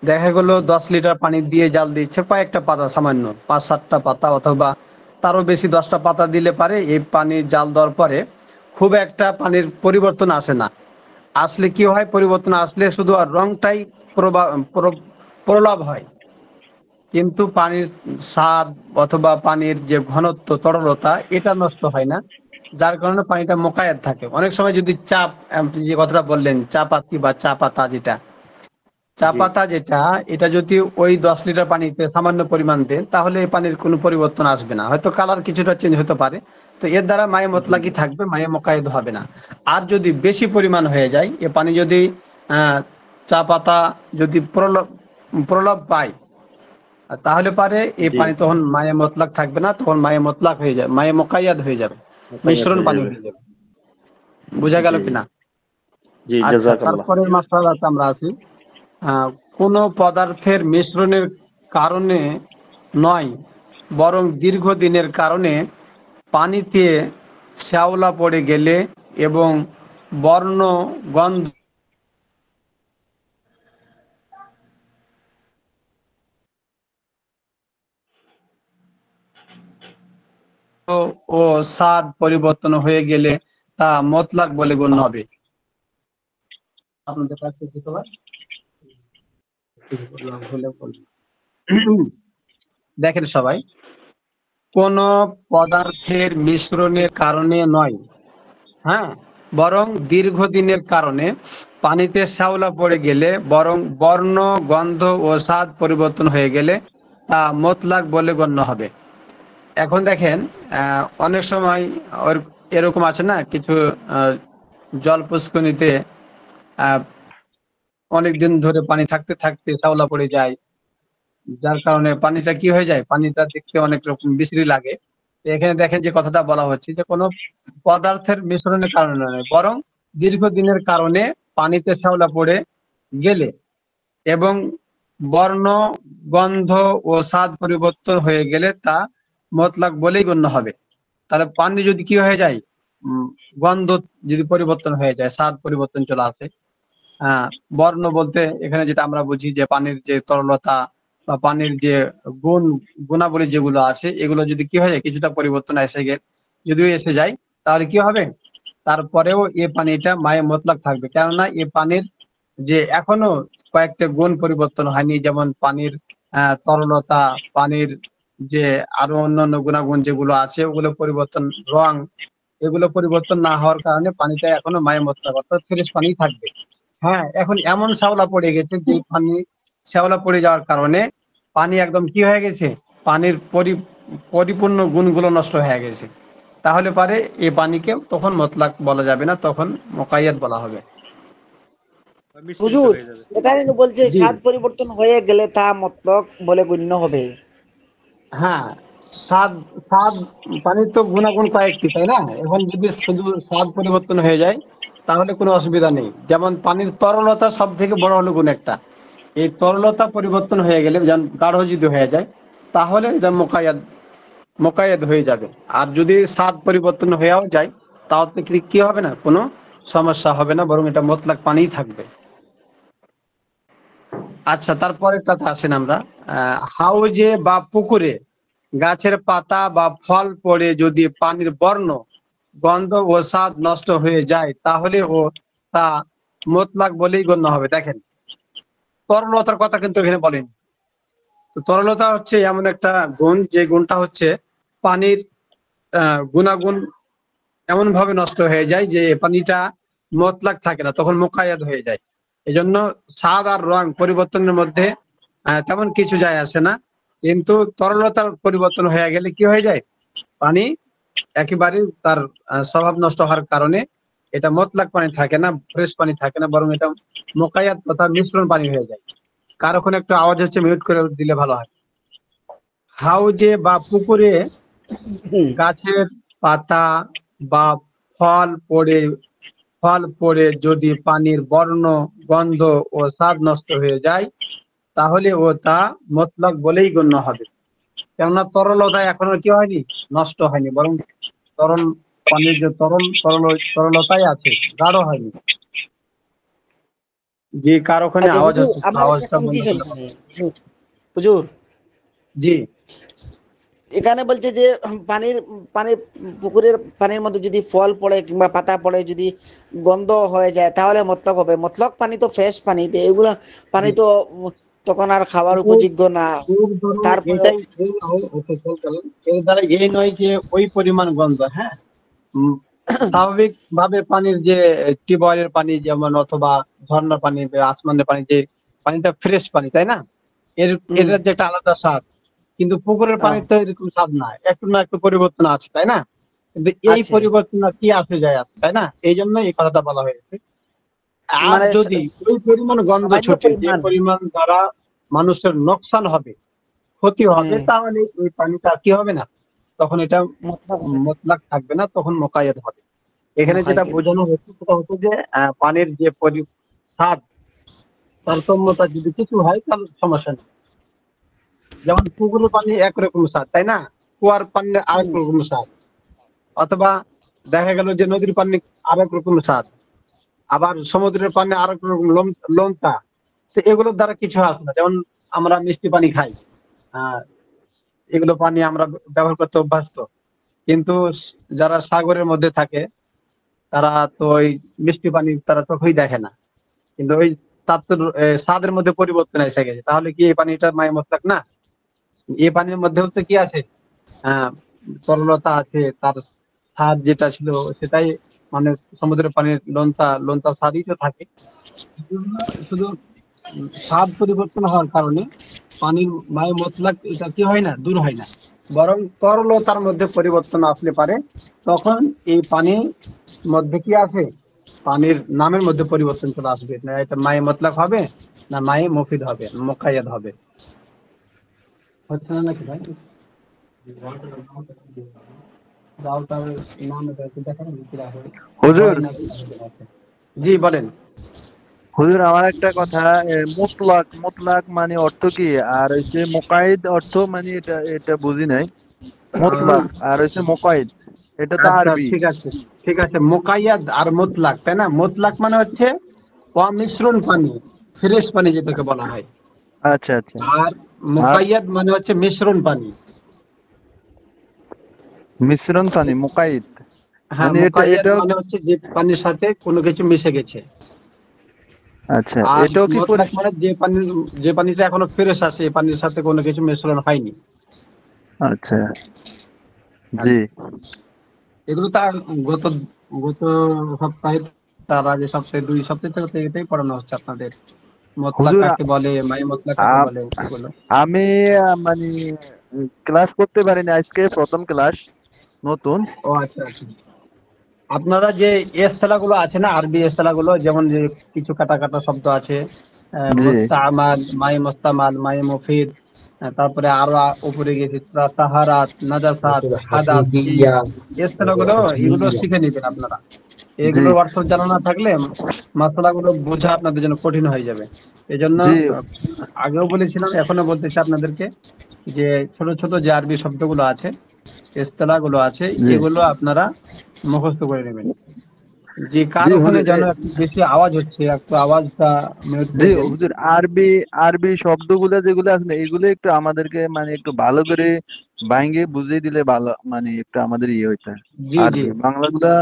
দেখা গেলো 10 লিটার পানি দিয়ে জাল দিচ্ছে কয়েকটা পাতা, সামান্য 5-7টা পাতা অথবা তারও বেশি 10টা পাতা দিলে পারে এই পানি জাল দেওয়ার পরে খুব একটা পানির পরিবর্তন আসে না। আসলে কি হয়, পরিবর্তন আসলে শুধু আর রংটাই প্রলাপ হয়, কিন্তু পানির স্বাদ অথবা পানির যে ঘনত্ব, তরলতা, এটা নষ্ট হয় না। যার কারণে পানিটা মোকায়েত থাকে। অনেক সময় যদি চাপ, আপনি যে কথাটা বললেন চা পাতি বা চা পাতা যেটা, চা জি পাতা যেটা, এটা যদি ওই 10 লিটার পানিতে সামান্য পরিমাণ দেন তাহলে এই পানির কোনো পরিবর্তন আসবে না, হয়তো কালার কিছুটা চেঞ্জ হতে পারে। তো এর দ্বারা মায়ে জি মতলাকি থাকবে, মায়ে মোকায়েদ হবে না। আর যদি বেশি পরিমাণ হয়ে যায় এ পানি, যদি চা পাতা যদি প্রলোভ পায়, আর তাহলে পারে এই জি পানি তখন মায়ে মতলাক থাকবে না, তখন মায়ে মতলাক হয়ে যাবে, মায়ে মোকাইয়াদ হয়ে যাবে, মোকাইয়াত মিশ্রণ হয়ে পানি যাবে। হয়ে যাবে। বোঝা গেল জি জি কিনা? জি, আচ্ছা, জাযাকাল্লাহ। তারপরের মাসআলাতে আমরা আছি। কোন পদার্থের মিশ্রণের কারণে নয়, বরং দীর্ঘদিনের কারণে পানিতে শ্যাওলা পড়ে গেলে এবং বর্ণ, গন্ধ ও স্বাদ পরিবর্তন হয়ে গেলে তা মতলাক বলে গণ্য হবে। আপনাদের কাছে কি খবর? দেখেন সবাই, কোন পদার্থের মিশ্রণের কারণে নয়, হ্যাঁ, বরং দীর্ঘদিনের কারণে পানিতে শ্যাওলা পড়ে গেলে, বরং বর্ণ, গন্ধ ও স্বাদ পরিবর্তন হয়ে গেলে তা মতলাক বলে গণ্য হবে। এখন দেখেন, অনেক সময় ওর এরকম আছে না, কিছু জল পুষ্করিণীতে অনেক দিন ধরে পানি থাকতে থাকতে শ্যাওলা পড়ে যায়, যার কারণে পানিটা কি হয়ে যায়, পানিটা দেখতে অনেক রকম বিশ্রী লাগে। তো এখানে দেখেন যে কথাটা বলা হচ্ছে যে কোনো পদার্থের মিশ্রণের কারণে নয়, বরং দীর্ঘদিনের কারণে পানিতে শ্যাওলা পড়ে গেলে এবং বর্ণ, গন্ধ ও স্বাদ পরিবর্তন হয়ে গেলে তা মতলাক বলেই গণ্য হবে। তাহলে পানি যদি কি হয়ে যায়, উম, গন্ধ যদি পরিবর্তন হয়ে যায়, স্বাদ পরিবর্তন চলে আসে। হ্যাঁ, বর্ণ বলতে এখানে যেটা আমরা বুঝি যে পানির যে তরলতা বা পানির যে গুণ, গুণাবলী যেগুলো আছে, এগুলো যদি কি হয়ে যায়, কিছুটা পরিবর্তন যদিও এসে যায়, তাহলে কি হবে, তারপরেও এ পানিটা মায়ে মতলাক থাকবে, কেননা এ পানির যে এখনো কয়েকটা গুণ পরিবর্তন হয়নি, যেমন পানির তরলতা, পানির যে আরো অন্যান্য গুণাগুণ যেগুলো আছে ওগুলো পরিবর্তন, রং, এগুলো পরিবর্তন না হওয়ার কারণে পানিটা এখনো মায়ে মতলাক, অর্থাৎ ফ্রেশ পানি থাকবে। হ্যাঁ, এখন এমন শ্যাওলা পড়ে গেছে যে পানি, শ্যাওলা পড়ে যাওয়ার কারণে পানি একদম কি হয়ে গেছে, পানির পরিপূর্ণ গুণগুলো নষ্ট হয়ে গেছে, তাহলে পারে এই পানিকে তখন মতলাক বলা যাবে না, তখন মুকাইয়াদ বলা হবে। মিশ্রিত হুজুর, হয়ে যাবে। এখানে বলছে জি, স্বাদ পরিবর্তন হয়ে গেলে তা মতলক বলে গণ্য হবে। হ্যাঁ, স্বাদ, স্বাদ, পানির তো গুণাগুণ কয়েকটি, তাই না? এখন যদি শুধু স্বাদ পরিবর্তন হয়ে যায় তাহলে কোনো অসুবিধা নেই। যেমন পানির তরলতা সব থেকে বড় হলো গুণ একটা, এই তরলতা পরিবর্তন হয়ে গেলে, যেমন গাঢ় যদি হয়ে যায়, তাহলে যেমন মুকাইয়াদ মোকায়েদ হয়ে যাবে। আর যদি স্বাদ পরিবর্তন হয়েও যায় তাও তো কি হবে না, কোনো সমস্যা হবে না, বরং এটা মতলাক পানিই থাকবে। আচ্ছা, তারপরেরটাতে আসেন আমরা। হাউজে বা পুকুরে গাছের পাতা বা ফল পড়ে যদি পানির বর্ণ, গন্ধ ও স্বাদ নষ্ট হয়ে যায় তাহলে ও তা মতলাক বলেই গণ্য হবে। দেখেন, তরলতার কথা কিন্তু এখানে বলেন। তো তরলতা হচ্ছে এমন একটা গুণ, যে গুণটা হচ্ছে পানির গুণাগুণ এমন ভাবে নষ্ট হয়ে যায় যে পানিটা মতলাক থাকে না, তখন মোকায়াদ হয়ে যায়। এজন্য স্বাদ আর রং পরিবর্তনের মধ্যে তেমন কিছু যায় আসে না, কিন্তু তরলতার পরিবর্তন হয়ে গেলে কি হয়ে যায়, পানি একেবারে তার স্বভাব নষ্ট হওয়ার কারণে এটা মতলাক পানি থাকে না, ফ্রেশ পানি থাকে না, বরং এটা মোকায়াত তথা মিশ্রণ পানি হয়ে যায়। কার ওখানে একটু আওয়াজ হচ্ছে, মিউট করে দিলে ভালো হয়। হাউজে বা পুকুরে গাছের পাতা বা ফল পড়ে যদি পানির বর্ণ, গন্ধ ও স্বাদ নষ্ট হয়ে যায় তাহলে ও তা মতলক বলেই গণ্য হবে। কেননা তরলতা এখনো কি হয়নি, নষ্ট হয়নি, বরং তরল পানির যে তরলতাই আছে, গাঢ় হয়নি। যে কার ওখানে আচ্ছা আওয়াজ হুজুর, হচ্ছে, আমার একটা আওয়াজটা বন্ধ কনফিউশন করলে ভালো। এখানে। হুজুর, জি, এখানে বলছে যে পানির পানির পুকুরের পানির মধ্যে যদি ফল পড়ে কিংবা পাতা পড়ে যদি গন্ধ হয়ে যায় তাহলে মতলক হবে। মতলক পানি তো ফ্রেশ পানি, তো এগুলো পানি জি। তো তখন আর খাওয়ার এর উপযোগ্য না। এর দ্বারা তারপরে এটাই এর দ্বারা এই নয় যে ওই পরিমাণ গন্ধ, হ্যাঁ। স্বাভাবিক ভাবে পানির যে টিউবওয়েলের পানি যেমন, অথবা ঝর্ণার পানি বা আসমানের পানি, যে পানিটা ফ্রেশ পানি, তাই না, এটার যে একটা আলাদা স্বাদ। কিন্তু পুকুরের পানি তো এরকম স্বাদ না, একটু না একটু পরিবর্তন আছে, তাই না। কিন্তু এই আছে পরিবর্তন কি আসে যায় আছে, তাই না, এই জন্য এই কথাটা বলা হয়েছে। আর মানে যদি ওই পরিমাণ গন্ধ সামান্য ছুটে, যে পরিমাণ। পরিমাণ দ্বারা মানুষের নোকসান হবে, ক্ষতি হবে, তাহলে ওই পানিটা কি হবে না, তখন এটা মতলক হবে না, মতলাক থাকবে না, তখন মোকায়েদ হবে। এখানে যেটা মুখাইকে। বোঝানো হচ্ছে সেটা হচ্ছে যে পানির যে স্বাদ, তারতম্যতা যদি কিছু হয় তাহলে সমস্যা নেই। যেমন পুকুরের পানি একরকম স্বাদ, তাই না, কুয়ার পানি আরেক রকম স্বাদ, অথবা দেখা গেল যে নদীর পানি আরেক রকম স্বাদ, আবার সমুদ্রের পানি আরেক রকম লোনতা। তো এগুলোর দ্বারা কিছু আসে না। যেমন আমরা মিষ্টি পানি খাই, আহ এগুলো পানি আমরা ব্যবহার করতে অভ্যস্ত, কিন্তু যারা সাগরের মধ্যে থাকে তারা তো ওই মিষ্টি পানি তারা চোখেই দেখে না, কিন্তু ওই তার তো স্বাদের মধ্যে পরিবর্তন এসে গেছে, তাহলে কি এই পানিটা মায় মস্তক না? এই পানির মধ্যেও তো কি আছে, আহ তরলতা আছে, তার স্বাদ যেটা ছিল সেটাই, মানে সমুদ্রের পানির লোনতা লোনতা স্বাদই তো থাকে। শুধু স্বাদ পরিবর্তন হওয়ার কারণে পানির মায় মতলাক এটা কি হয় না, দূর হয় না, বরং তরলতার মধ্যে পরিবর্তন আসলে পারে, তখন এই পানির মধ্যে কি আছে, পানির নামের মধ্যে পরিবর্তন চলে আসবে, না এটা মায়ে মতলাক হবে, না মায়ে মফিদ হবে, মোকাইয়াদ হবে। হচ্ছে না নাকি ভাই? রাউটার নাম এটা একটু দেখাবেন কি রাখে, হুজুর, হয় নাকি আছে। জি বলেন। হুজুর আমার একটা কথা, মুতলাক মুতলাক মানে অর্থ কি, আর হচ্ছে মোকাইদ অর্থ মানে এটা এটা বুঝি নাই। মুতলাক আর হচ্ছে মোকাইদ, এটা তো আচ্ছা, আরবি। ঠিক আছে, ঠিক আছে। মোকাইয়াদ আর মুতলাক, তাই না। মুতলাক মানে হচ্ছে অমিশ্রণ পানি, ফ্রেশ পানি যেটাকে বলা হয়। আচ্ছা আচ্ছা। আর আর মুকাইয়াদ মানে হচ্ছে মিশ্রণ পানি। মিশ্রণ পানি মোকাইদ, হ্যাঁ, মানে এটা মুকাইয়াদ এটা মানে হচ্ছে যে পানির সাথে কোনো কিছু মিশে গেছে। আচ্ছা, আর এটাও কি মুতলাক মানে যে পানিটা এখনো ফ্রেশ আছে, এই পানির সাথে কোনো কিছু মিশ্রণ হয়নি। আচ্ছা, জি। এগুলো তার গত গত সপ্তাহে, তার আগে সপ্তাহে, 2 সপ্তাহ থেকে তো এটাই পড়ানো হচ্ছে আপনাদের। মতলাক হুজুর কাকে বলে, মাই মতলাক কাকে আ- বলে, এগুলো। আমি মানে ক্লাস করতে পারিনি, আজকে প্রথম ক্লাস, নতুন। ও আচ্ছা, আচ্ছা। আপনারা যে এসতলাগুলো আছে না, আরবি এসতলাগুলো, যেমন যে কিছু কাটা কাটা শব্দ আছে, জি মুস্তামাল, মাই মুস্তামাল, মাই মুফিদ, তারপরে আরো উপরে গেছে তাহারাত, নাজাসাত, হাদাত, এই এসতলাগুলো, এগুলো শিখে নিবেন আপনারা। জি এগুলোর অর্থ জানা না থাকলে মাসালাগুলো বোঝা আপনাদের জন্য কঠিন হয়ে যাবে। এই জন্য জি আগেও বলেছিলাম, এখনো বলতেছি আপনাদেরকে, যে ছোট ছোট যে আরবি শব্দগুলো আছে ইস্তেলাহ গুলো আছে জি এগুলো আপনারা মুখস্থ করে নেবেন। যে কার জি ওখানে হুজুর যেন একটু বেশি আওয়াজ হচ্ছে, একটু আওয়াজটা মিউট জি করে দেন। হুজুর, আরবি আরবি শব্দগুলো যেগুলো আছে না, এগুলো একটু আমাদেরকে মানে একটু ভালো করে বাইঙ্গে বুঝিয়ে দিলে ভালো, মানে একটু আমাদের ইয়ে হইতে জি জি, আরবি বাংলাগুলা,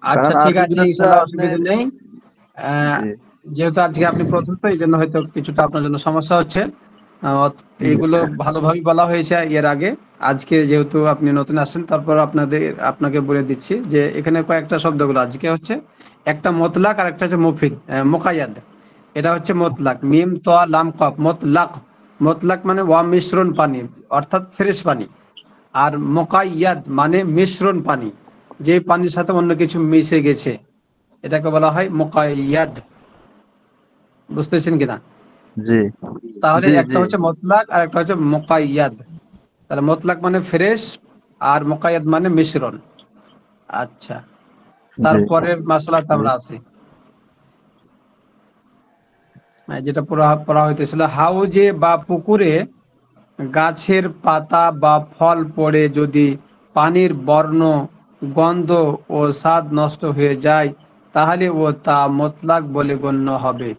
আচ্ছা কারণ ঠিক আরবি আছে, গুলা তো ইনশাল্লাহ আপনার অসুবিধা নেই। আহ, জি যেহেতু আজকে আপনি প্রথম তো এই জন্য হয়তো কিছুটা আপনার জন্য সমস্যা হচ্ছে। এইগুলো ভালোভাবে বলা হয়েছে এর আগে। আজকে যেহেতু আপনি নতুন আসছেন, তারপর আপনাকে বলে দিচ্ছি যে এখানে কয়েকটা শব্দগুলো আজকে হচ্ছে, একটা মতলাক আর একটা হচ্ছে মুফিদ, মোকায়াদ। এটা হচ্ছে মতলাক, মিম তোয়া লাম কফ, মতলাক। মতলাক মানে মিশ্রণ পানি, অর্থাৎ ফ্রেশ পানি। আর মোকাইয়াদ মানে মিশ্রণ পানি, যে পানির সাথে অন্য কিছু মিশে গেছে, এটাকে বলা হয় মোকাইয়াদ। বুঝতেছেন কিনা? জি তাহলে জি একটা জি হচ্ছে মতলাক আর একটা হচ্ছে মোকাইয়াদ। তাহলে মতলাক মানে ফ্রেশ, আর মোকাইয়াদ মানে মিশ্রণ। আচ্ছা, জি তারপরে মাসলাতে আমরা আছি, যেটা পড়া হইতেছিল, হাউজে বা পুকুরে গাছের পাতা বা ফল পড়ে যদি পানির বর্ণ, গন্ধ ও স্বাদ নষ্ট হয়ে যায়, তাহলে তা মতলাক বলে গণ্য হবে।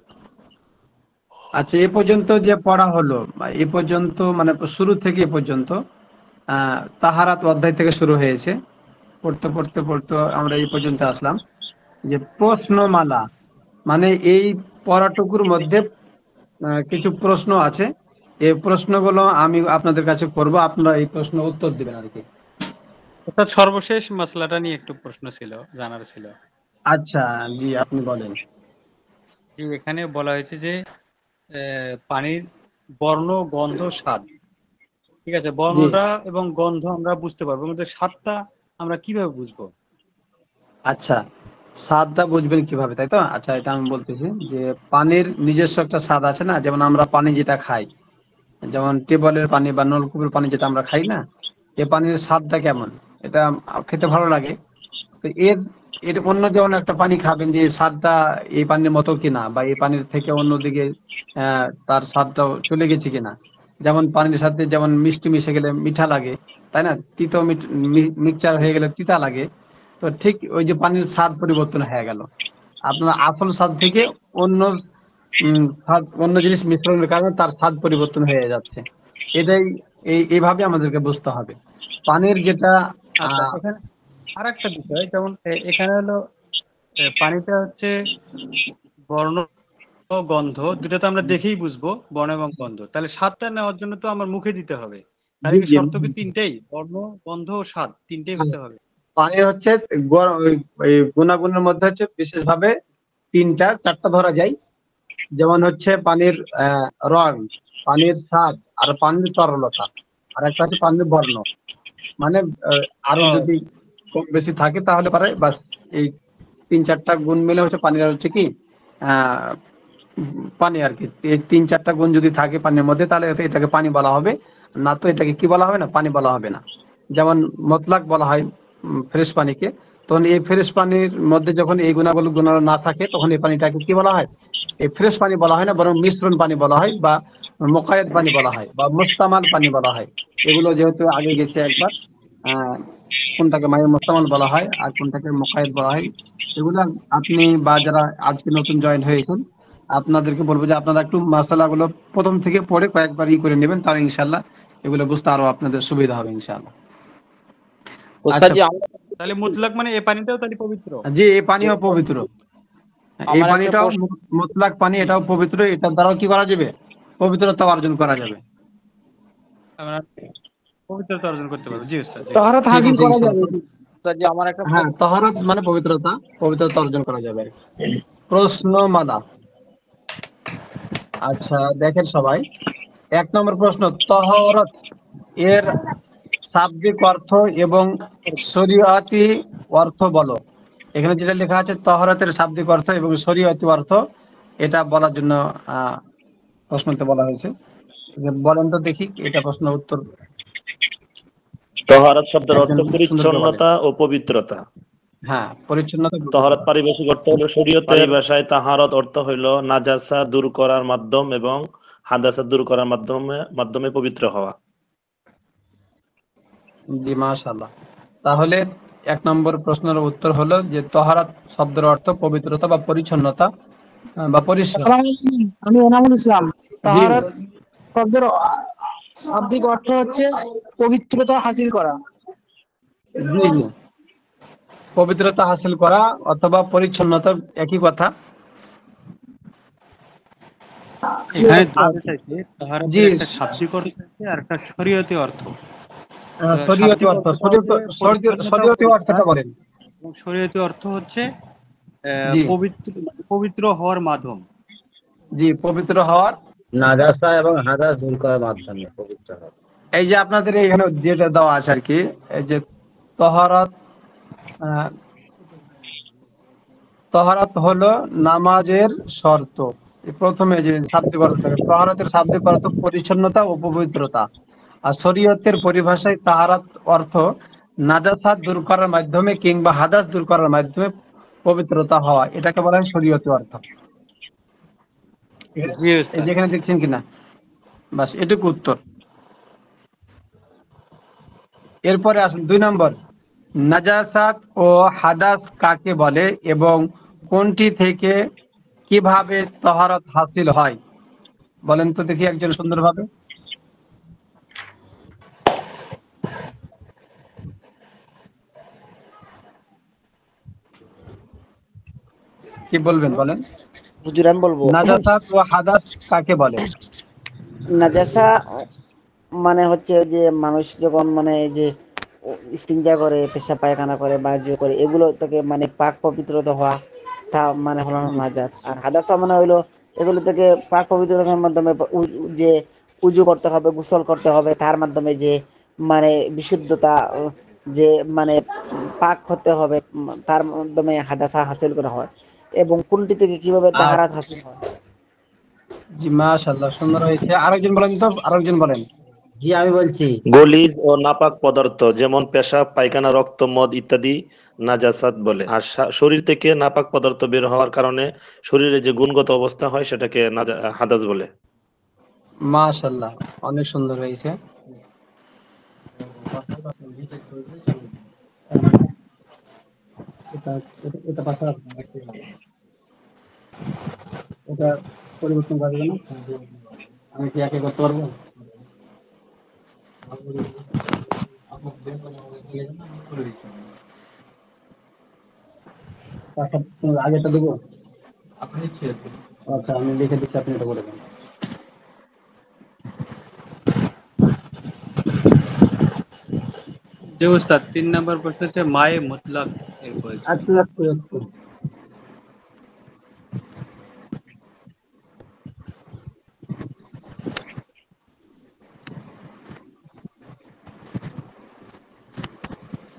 আচ্ছা, এ পর্যন্ত যে পড়া হলো, বা এ পর্যন্ত মানে শুরু থেকে এ পর্যন্ত তাহারাত অধ্যায় থেকে শুরু হয়েছে। পড়তে পড়তে পড়তে আমরা এই পর্যন্ত আসলাম যে প্রশ্নমালা, মানে এই পড়াটুকুর মধ্যে কিছু প্রশ্ন আছে। এই প্রশ্নগুলো আমি আপনাদের কাছে করব, আপনারা এই প্রশ্ন উত্তর দিবেন আর কি। অর্থাৎ সর্বশেষ মশলাটা নিয়ে একটু প্রশ্ন ছিল, জানার ছিল। আচ্ছা, জি আপনি বলেন। যে এখানে বলা হয়েছে যে পানির বর্ণ, গন্ধ, স্বাদ। ঠিক আছে, জি, বর্ণটা এবং গন্ধ আমরা বুঝতে পারবো, কিন্তু স্বাদটা আমরা কিভাবে বুঝবো? আচ্ছা, স্বাদটা বুঝবেন কিভাবে, তাই তো? আচ্ছা, এটা আমি বলতেছি যে পানির নিজস্ব একটা স্বাদ আছে না, যেমন আমরা পানি যেটা খাই, যেমন টিউবওয়েলের পানি বা নলকূপের পানি যেটা আমরা খাই না, এই পানির স্বাদটা কেমন, এটা খেতে ভালো লাগে। তো এর এর অন্য যেমন একটা পানি খাবেন, যে স্বাদটা এই পানির মতো কিনা, বা এই পানির থেকে অন্যদিকে তার স্বাদটাও চলে গেছে কিনা। যেমন পানির সাথে যেমন মিষ্টি মিশে গেলে মিঠা লাগে, তাই না? তিতো মিক্সচার হয়ে গেলে তিতা লাগে। তো ঠিক ওই যে পানির স্বাদ পরিবর্তন হয়ে গেল, আপনার আসল স্বাদ থেকে অন্য স্বাদ, অন্য জিনিস মিশ্রণের কারণে তার স্বাদ পরিবর্তন হয়ে যাচ্ছে। এটাই এইভাবে আমাদেরকে বুঝতে হবে। পানির যেটা আচ্ছা, আহ এখানে আর একটা বিষয়, যেমন এখানে হলো পানিটা হচ্ছে বর্ণ ও গন্ধ, দুটো তো আমরা দেখেই বুঝবো, বর্ণ এবং গন্ধ। তাহলে স্বাদটা নেওয়ার জন্য তো আমার মুখে দিতে হবে। তাহলে জি কি জি, শর্ত কি তিনটেই, বর্ণ, গন্ধ ও স্বাদ তিনটেই হতে হবে? পানির হচ্ছে ওই গুণাগুণের মধ্যে হচ্ছে বিশেষভাবে তিনটা চারটা ধরা যায়। যেমন হচ্ছে পানির রং, পানির স্বাদ, আর পানির তরলতা, আর একটা হচ্ছে পানির বর্ণ। মানে আরো ও, যদি কম বেশি থাকে তাহলে পারে, বাস এই তিন চারটা গুণ মিলে হচ্ছে পানির হচ্ছে কি আহ পানি আর কি। এই তিন চারটা গুণ যদি থাকে পানির মধ্যে, তাহলে এটাকে পানি বলা হবে। না তো এটাকে কি বলা হবে না, পানি বলা হবে না। যেমন মতলাক বলা হয় ফ্রেশ পানিকে, তখন এই ফ্রেশ পানির মধ্যে যখন এই গুণ না থাকে, তখন এই পানিটাকে কি বলা হয়, এই ফ্রেশ পানি বলা হয় না, বরং মিশ্রণ পানি বলা হয়, বা মোকায়েত পানি বলা হয়, বা মুস্তামাল পানি বলা হয়। এগুলো যেহেতু আগে গেছে একবার, আহ কোনটাকে মায়ের মুস্তামাল বলা হয় আর কোনটাকে মোকায়েত বলা হয়, এগুলো আপনি বা যারা আজকে নতুন জয়েন হয়েছেন, আপনাদেরকে বলবো যে আপনারা একটু মশলাগুলো প্রথম থেকে পড়ে কয়েকবার করে নেবেন, তাহলে ইনশাল্লাহ এগুলো বুঝতে আরো আপনাদের সুবিধা হবে ইনশাল্লাহ। ওস্তাদ আচ্ছা, জি আমার তাহলে মুতলাক মানে এ পানিটাও তাহলে পবিত্র? জি এই জি, পানিও পবিত্র। এই আমার একটা পানিটাও প্রশ্ন, মুতলাক পানি, এটাও পবিত্র, এটার দ্বারাও কি করা যাবে, পবিত্রতা অর্জন করা যাবে। আমরা পবিত্রতা অর্জন করতে পারবো। জি উস্তাদ, জি। তাহারাত ঠিক হাসিল আছে, করা যাবে। ইনশাআল্লাহ। ওস্তাদ জি আমার একটা হ্যাঁ, তহরত মানে পবিত্রতা, পবিত্রতা অর্জন করা যাবে। প্রশ্নমালা। আচ্ছা, দেখেন সবাই, 1 নম্বর প্রশ্ন, তহরত এর শাব্দিক অর্থ এবং শরীয়তি অর্থ বলো। এখানে যেটা লেখা আছে তহরতের শাব্দিক অর্থ এবং শরীয়তি অর্থ, এটা বলার জন্য প্রশ্নতে বলা হয়েছে। বলেন তো দেখি, এটা প্রশ্ন উত্তর তহারাত শব্দের অর্থ একজন সুন্দর করে বলেন। পরিচ্ছন্নতা ও পবিত্রতা। হ্যাঁ, পরিচ্ছন্নতা, তহারাত পবিত্রতা। পারিভাষিক অর্থ হলো শরীয়তের ভাষায় তাহারত অর্থ হইল নাজাসা দূর করার মাধ্যম এবং হাদাসা দূর করার মাধ্যমে মাধ্যমে পবিত্র হওয়া। জি, মাশাআল্লাহ। তাহলে 1 নম্বর প্রশ্নের উত্তর হলো যে তহারাত শব্দের অর্থ পবিত্রতা বা পরিচ্ছন্নতা বা পরিশ্রম। আসসালামু আলাইকুম, আমি এনামুল ইসলাম। জি তাহারাত শব্দের শাব্দিক অর্থ হচ্ছে পবিত্রতা হাসিল করা। জি জি, পবিত্রতা হাসিল করা অথবা পরিচ্ছন্নতা একই কথা। জি এখানে ওস্তাদ। জানতে চাইছে জি, তাহারাতের একটা শাব্দিক অর্থ চাইছে আর একটা শরীয়তি অর্থ। তো শরীয়তি শাব্দিক অর্থ, অর্থটা হচ্ছে পরিচ্ছন্নতা ও শরীয়তি পরিষ্কার, অর্থটা বলেন। এবং শরীয়তি অর্থ হচ্ছে জি পবিত্র হওয়ার মাধ্যম। জি, পবিত্র হওয়ার। নাজাসা এবং হাদাস দূর করার মাধ্যমে পবিত্র হবে। এই যে আপনাদের এখানে যেটা দেওয়া আছে আর কি, এই যে তহারাত, আহ, তহারাত হলো নামাজের শর্ত। এই প্রথমে যে শাব্দিক অর্থ থাকে, তহারাতের শাব্দিক অর্থ পরিচ্ছন্নতা ও পবিত্রতা। আর শরীয়তের পরিভাষায় তাহারাত অর্থ নাজাসাত দূর করার মাধ্যমে কিংবা হাদাস দূর করার মাধ্যমে পবিত্রতা হওয়া, এটাকে বলা হয় শরীয়তি অর্থ। জি এই ওস্তাদ। যেখানে দেখছেন কিনা, বাস এটুকু উত্তর। এরপরে আসুন 2 নম্বর, নাজাসাত ও হাদাস কাকে বলে এবং কোনটি থেকে কিভাবে তহারত হাসিল হয়, বলেন তো দেখি একজন সুন্দরভাবে। কি বলবেন বলেন। হুজুর আমি বলবো। নাজাসাত ও হাদাস কাকে বলে? নাজাসা মানে হচ্ছে যে মানুষ যখন মানে এই যে ইস্তিনজা করে, পেশাব পায়খানা করে বা যে করে, এগুলো থেকে মানে পাক পবিত্রতা হওয়া, তা মানে হলো হুম, নাজাস। আর হাদাসা মানে হইলো এগুলো থেকে পাক পবিত্রতার মাধ্যমে যে উজু করতে হবে, গোসল করতে হবে, তার মাধ্যমে যে মানে বিশুদ্ধতা, যে মানে পাক হতে হবে, তার মাধ্যমে হাদাসা হাসিল করা হয়। এবং কোনটি থেকে কিভাবে আর তাহারাত হাসিল হয়। জি মাশাআল্লাহ, সুন্দর হয়েছে। আরেকজন বলেন তো, আরেকজন বলেন। জি আমি বলছি, গলিজ ও নাপাক পদার্থ যেমন পেশাব, পায়খানা, রক্ত, মদ ইত্যাদি নাজাসাত বলে। আর শরীর থেকে নাপাক পদার্থ বের হওয়ার কারণে শরীরে যে গুণগত অবস্থা হয় সেটাকে হাদাস বলে। মাশাআল্লাহ, অনেক সুন্দর হয়েছে। এটা এটা এটা পাশে এটা পরিবর্তন করবে না, আমি কি একে করতে পারবো? আগেটা দেবো, আচ্ছা আমি লিখে দিচ্ছি, আপনি এটা বলে দেন। জি ওস্তাদ, 3 নম্বর প্রশ্ন হচ্ছে মায়ে মুতলাক এর পরিচয়। আচ্ছা আচ্ছা আচ্ছা।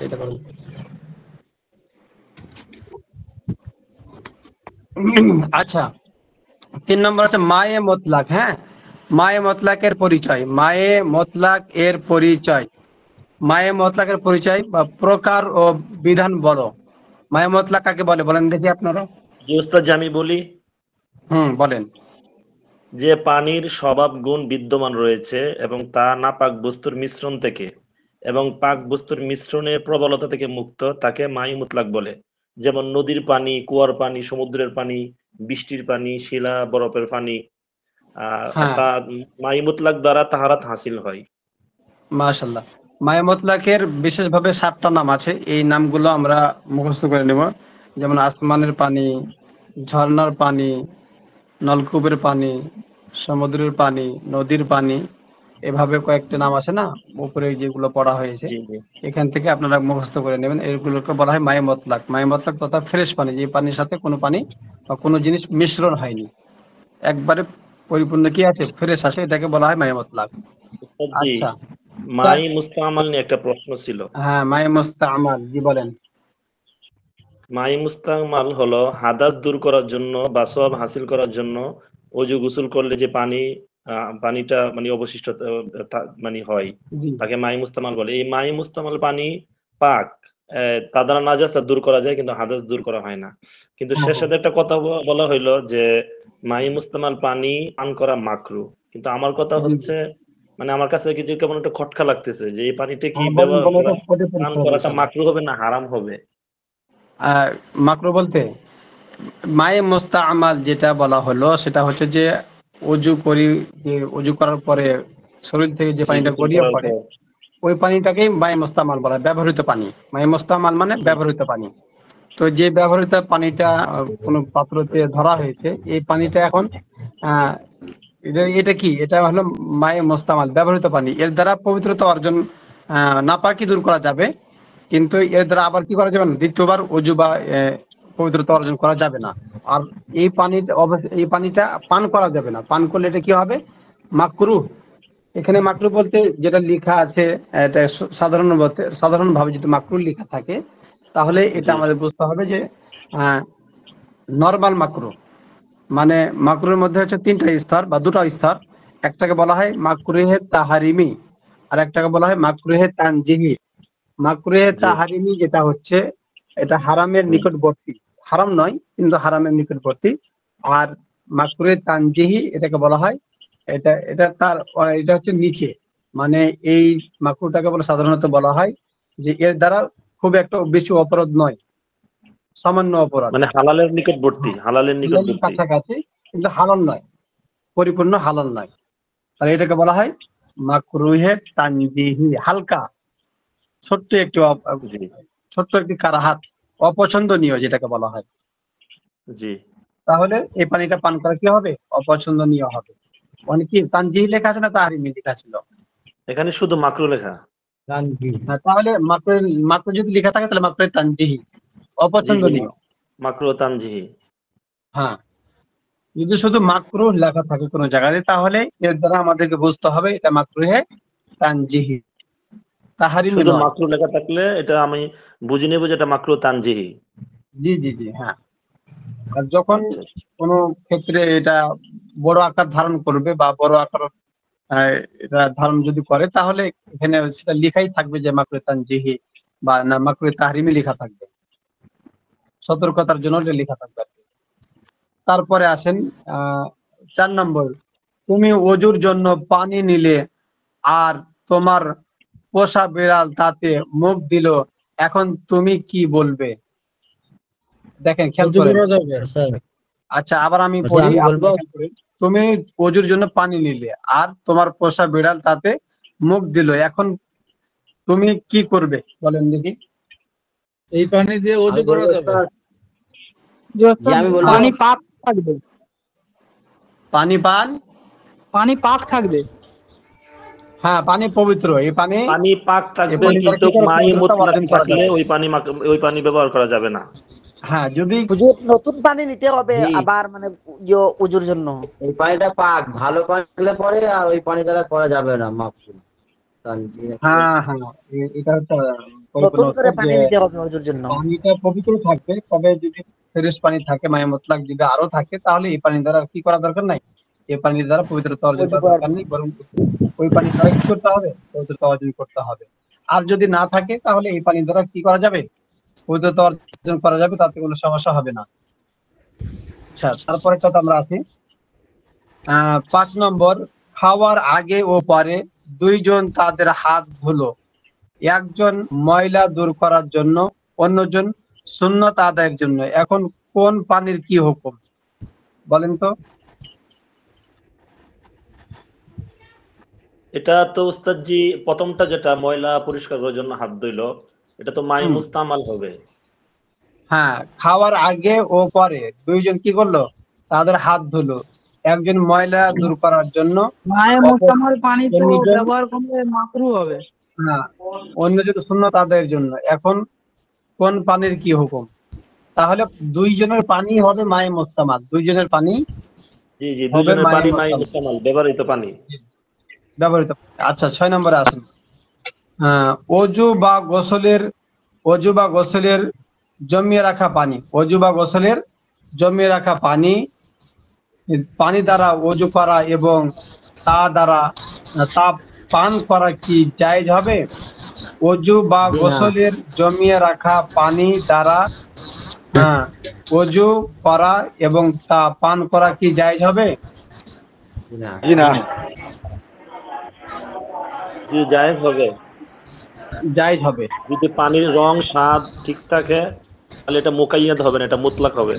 এটা বলুন। আচ্ছা, 3 নম্বর আছে মায়ে মতলাক। হ্যাঁ, মায়ে মতলাকের পরিচয়, মায়ে মতলাক এর পরিচয়, মায়ে মতলাকের পরিচয় বা প্রকার ও বিধান বলো। মায়ে মতলাক কাকে বলে বলেন দেখি আপনারা। যে ওস্তাদ, যে আমি বলি, বলেন। যে পানির স্বভাব গুণ বিদ্যমান রয়েছে এবং তা নাপাক বস্তুর মিশ্রণ থেকে এবং পাক বস্তুর মিশ্রণে প্রবলতা থেকে মুক্ত, তাকে মাই মুতলাক বলে। যেমন নদীর পানি, কুয়ার পানি, সমুদ্রের পানি, বৃষ্টির পানি, শিলা বরফের পানি। হ্যাঁ, তা মাই মুতলাক দ্বারা তাহারাত হাসিল হয়। মাশাআল্লাহ। মায়ে মতলাকের বিশেষভাবে 7টা নাম আছে, এই নামগুলো আমরা মুখস্থ করে নেব। যেমন আসমানের পানি, ঝর্ণার পানি, নলকূপের পানি, সমুদ্রের পানি, নদীর পানি, এভাবে কয়েকটা নাম আছে না, উপরে যেগুলো পড়া হয়েছে, জি জি। এখান থেকে আপনারা মুখস্থ করে নেবেন। এগুলোকে বলা হয় মায়ে মতলাক। মায়ে মতলাক তথা ফ্রেশ পানি, যে পানির সাথে কোনো পানি বা কোনো জিনিস মিশ্রণ হয়নি, একবারে পরিপূর্ণ কি আছে, ফ্রেশ আছে, এটাকে বলা হয় মায়ে মতলাক। ওস্তাদ জি, আচ্ছা, মাই মুস্তামাল নিয়ে একটা প্রশ্ন ছিল। হ্যাঁ, মায়ে মুস্তামাল, জি বলেন। মাই মুস্তামাল হলো হাদাস দূর করার জন্য বা সওয়াব হাসিল করার জন্য অজু গোসল করলে যে পানিটা মানে অবশিষ্ট মানে হয়, জি তাকে মাই মুস্তামাল বলে। এই মাই মুস্তামাল পানি পাক, তা দ্বারা নাজাসাত দূর করা যায় কিন্তু হাদাস দূর করা হয় না। কিন্তু ও, শেষে একটা কথা বলা হইলো যে মাই মুস্তামাল পানি পান করা মাকরু। কিন্তু আমার কথা জি জি। হচ্ছে মানে আমার কাছে কিছু কেমন একটা খটকা লাগতেছে যে এই পানিটা কি বলেন বলেন, এটা পান করাটা মাকরু হবে না হারাম হবে? মাকরু বলতে মায়ে মুস্তামাল যেটা বলা হলো সেটা হচ্ছে যে অজু করি, যে অজু করার পরে শরীর থেকে যে পানিটা গড়িয়ে পড়ে ওই পানিটাকেই মায়ে মুস্তামাল বলা হয়, ব্যবহৃত পানি। মায়ে মুস্তামাল মানে ব্যবহৃত পানি। তো যে ব্যবহৃত পানিটা কোনো পাত্রতে ধরা হয়েছে, এই পানিটা এখন এটা কি, এটা হলো মায়ে মুস্তামাল, ব্যবহৃত পানি। এর দ্বারা পবিত্রতা অর্জন, নাপাকি দূর করা যাবে, কিন্তু এর দ্বারা আবার কি করা যাবে না, দ্বিতীয়বার অজু বা পবিত্রতা অর্জন করা যাবে না। আর এই পানিটা পান করা যাবে না। পান করলে এটা কি হবে, মাকরুহ। এখানে মাকরুহ বলতে যেটা লেখা আছে, এটা সাধারণভাবে যদি মাকরুহ লেখা থাকে তাহলে এটা আমাদের বুঝতে হবে যে নরমাল মাকরুহ। মানে মাকরুহের মধ্যে হচ্ছে তিনটা স্তর বা দুটো স্তর। একটাকে বলা হয় মাকরুহে তাহারিমি, আর একটাকে বলা হয় মাকরুহে তানজিহি। মাকরুহে তাহারিমি যেটা হচ্ছে এটা হারামের নিকটবর্তী, হারাম নয় কিন্তু হারামের নিকটবর্তী। আর মাকরুহে তানজিহি এটাকে বলা হয় এটা এটা হচ্ছে নিচে। মানে এই মাকরুটাকে বলে সাধারণত বলা হয় যে এর দ্বারা খুব একটা বেশি অপরাধ নয়, সামান্য অপরাধ, মানে হালালের নিকটবর্তী, হালালের নিকটবর্তী, কাছাকাছি, কিন্তু হালাল নয়, পরিপূর্ণ হালাল নয়। আর এটাকে বলা হয় মাকরুহে তানজিহি, হালকা, ছোট্ট একটি কারাহাত, অপছন্দনীয় যেটাকে বলা হয়। জি। তাহলে এই পানিটা পান করা কি হবে, অপছন্দনীয় হবে। মানে কি তানজিহি লেখা আছে না তাহরিমি লেখা ছিল? এখানে শুধু মাকরু লেখা। তানজিহি, তাহলে মাকরু যদি লেখা থাকে তাহলে মাকরুহে তানজিহি, অপছন্দনীয়। মাকরু তানজিহি। হ্যাঁ, যদি শুধু মাকরুহ লেখা থাকে কোনো জায়গায় তাহলে এর দ্বারা আমাদেরকে বুঝতে হবে এটা মাকরুহে তানজিহি, তাহারিমি শুধু নয়। মাকরু লেখা থাকলে এটা আমি বুঝে নেব যে এটা মাকরু তানজিহি। জি জি জি, হ্যাঁ। আর যখন কোনো ক্ষেত্রে এটা বড় আকার ধারণ করবে বা বড় আকার এটা ধারণ যদি করে তাহলে এখানে সেটা লেখাই থাকবে যে মাকরুহে তানজিহি বা না মাকরুহে তাহরিমি লেখা থাকবে, সতর্কতার জন্য লেখা থাকবে। তারপরে আসেন 4 নম্বর, তুমি ওজুর জন্য পানি নিলে আর তোমার পোষা বিড়াল তাতে মুখ দিল, এখন তুমি কি বলবে? দেখেন, খেয়াল করেন। আচ্ছা, আবার আমি পড়ি, তুমি ওজুর জন্য পানি নিলে আর তোমার পোষা বিড়াল তাতে মুখ দিল, এখন তুমি কি করবে বলেন দেখি? এই পানি দিয়ে ওযু করা যাবে? পানি পাক থাকবে, পানি পাক থাকবে। হ্যাঁ, পানি পবিত্র, এই পানি পাক থাকবে, কিন্তু মাই মুতলাক থাকলে ওই পানি ব্যবহার করা যাবে না। হ্যাঁ, যদি নতুন পানি নিতে হবে আবার, মানে ওজুর জন্য এই পানিটা পাক, ভালো পানি হলে পরে আর ওই পানি দ্বারা করা যাবে না মাকরুহ। হ্যাঁ হ্যাঁ, এটা নতুন করে পানি নিতে হবে ওজুর জন্য। পানিটা পবিত্র থাকবে, তবে যদি ফ্রেশ পানি থাকে, মায়ে মুতলাক যদি আরো থাকে, তাহলে এই পানি দ্বারা কি করা দরকার নাই, এই পানি দ্বারা পবিত্রতা অর্জন করার দরকার নেই, বরং ওই পানি দ্বারা কি করতে হবে, পবিত্রতা অর্জন করতে হবে। আর যদি না থাকে তাহলে এই পানি দ্বারা কি করা যাবে, পবিত্রতা অর্জন করা যাবে, তাতে কোনো সমস্যা হবে না। আচ্ছা, তারপরে কথা আমরা আছি 5 নম্বর, খাওয়ার আগে ও পরে দুইজন তাদের হাত ধুলো, একজন ময়লা দূর করার জন্য, অন্যজন সুন্নত আদায়ের জন্য। এখন কোন পানির কি হুকুম বলেন তো? এটা তো উস্তাদজি প্রথমটা যেটা ময়লা পরিষ্কার করার জন্য হাত ধুইলো, এটা তো মাই মুস্তামাল হবে। হ্যাঁ, খাওয়ার আগে ও পরে দুইজন কি করলো, তাদের হাত ধুলো, একজন ময়লা দূর করার জন্য, মায়ে মুস্তামাল পানি তো ব্যবহার করলে মাকরুহ হবে। হ্যাঁ, অন্যজন সুন্নত আদায়ের জন্য। এখন কোন পানির কি হুকুম? তাহলে দুইজনের পানি হবে মায়ে মুস্তামাল, দুইজনের পানি জি জি, দুইজনের পানি মাই মুস্তামাল, ব্যবহৃত পানি, ব্যবহৃত। আচ্ছা, 6 নম্বরে আসুন, অজু বা গোসলের জমিয়ে রাখা পানি, অজু বা গোসলের জমিয়ে রাখা পানি দ্বারা অজু করা এবং তা পান করা কি জায়েজ হবে? অজু বা গোসলের জমিয়ে রাখা পানি দ্বারা অজু করা এবং তা পান করা কি জায়েজ হবে? জি না। জি জায়েজ হবে। জায়েজ হবে। যদি পানির রং স্বাদ ঠিক থাকে তাহলে এটা মুকাইয়াদ হবে না, এটা মুতলাক হবে।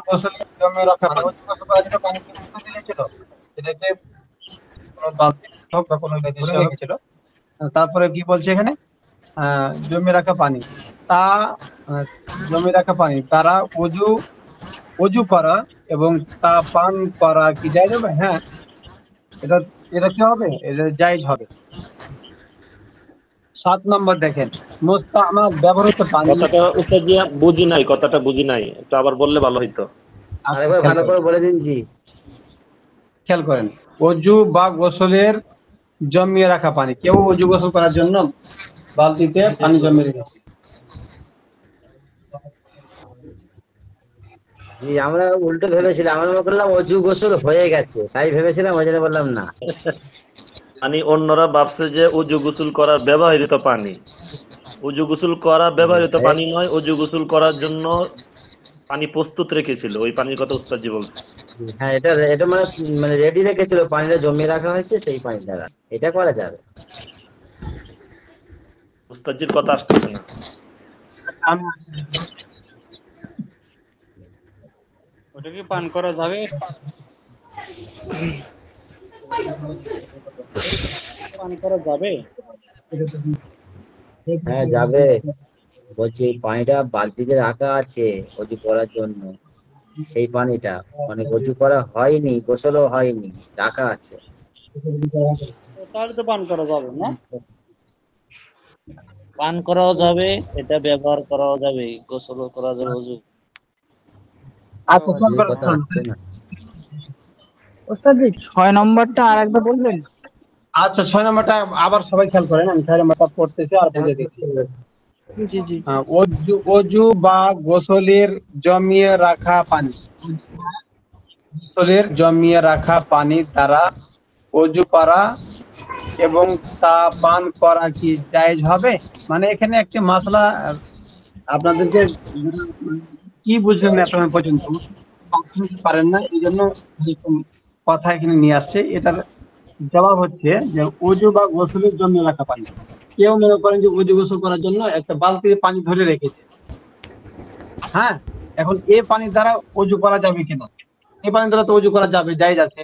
গোসল জমে রাখা পানি, গোসল করার জন্য পানি কি মুছতে দিয়েছিল? এটাকে কোনো বালতি হোক বা কোনো ধরে রেখেছিল। তারপরে কি বলছে এখানে, জমে রাখা পানি, তা জমে রাখা পানি তারা অজু করা এবং তা পান করা কি জায়েজ হবে? হ্যাঁ, এটা এটা কি হবে? এটা জায়েজ হবে। 7 নম্বর দেখেন, মুস্তামাল ব্যবহৃত পানি। কথাটা উত্তর দিয়ে বুঝি নাই, কথাটা বুঝি নাই, একটু আবার বললে ভালো হইতো। আরেকবার ভালো করে বলে দিন জি। খেয়াল করেন, অজু বা গোসলের জমিয়ে রাখা পানি, কেউ অজু গোসল করার জন্য বালতিতে পানি জমিয়ে রেখেছে। জি, আমরা উল্টো ভেবেছিলাম, আমরা মনে করলাম অজু গোসল হয়ে গেছে, তাই ভেবেছিলাম, ওই জন্য বললাম না। মানে অন্যরা ভাবছে যে উজু গোসল করার ব্যবহৃত পানি, উজু গোসল করা ব্যবহৃত পানি নয়, উজু গোসল করার জন্য পানি প্রস্তুত রেখেছিল, ওই পানির কথা উস্তাদজি বলছে। হ্যাঁ, এটা এটা মানে মানে রেডি রেখেছিল, পানিটা জমিয়ে রাখা হয়েছে, সেই পানিটা এটা করা যাবে। উস্তাদজির কথা আসতেছে না। ওটা কি পান করা যাবে? পান করা যাবে? হ্যাঁ যাবে, বলছি এই পানিটা বালতিতে রাখা আছে অজু করার জন্য, সেই পানিটা মানে অজু করা হয়নি, গোসলও হয়নি, রাখা আছে। তাহলে তো পান করা যাবে না? পান করাও যাবে, এটা ব্যবহার করাও যাবে, গোসলও করা যাবে, অজু। কথা হচ্ছে না। ওস্তাদ জি 6 নম্বরটা আরেকবার বলবেন? আচ্ছা, 6 নম্বরটা আবার সবাই খেয়াল করেন, আমি 6 নম্বরটা পড়তেছি আর বুঝে দিচ্ছি। জি জি। অজু বা গোসলের জমিয়ে রাখা পানি, গোসলের জমিয়ে রাখা পানি দ্বারা অজু করা এবং তা পান করা কি জায়েজ হবে? মানে এখানে একটি মাসলা আপনাদেরকে কি বুঝলেন এখন পর্যন্ত পারেন না, এই জন্য কথা এখানে নিয়ে আসছে। এটার জবাব হচ্ছে যে অজু বা গোসলের জন্য রাখা পানি, কেউ মনে করেন যে অজু গোসল করার জন্য একটা বালতিতে পানি ধরে রেখেছে, হ্যাঁ, এখন এই পানি দ্বারা অজু করা যাবে কিনা? এই পানি দ্বারা তো অজু করা যাবে, জায়েজ আছে।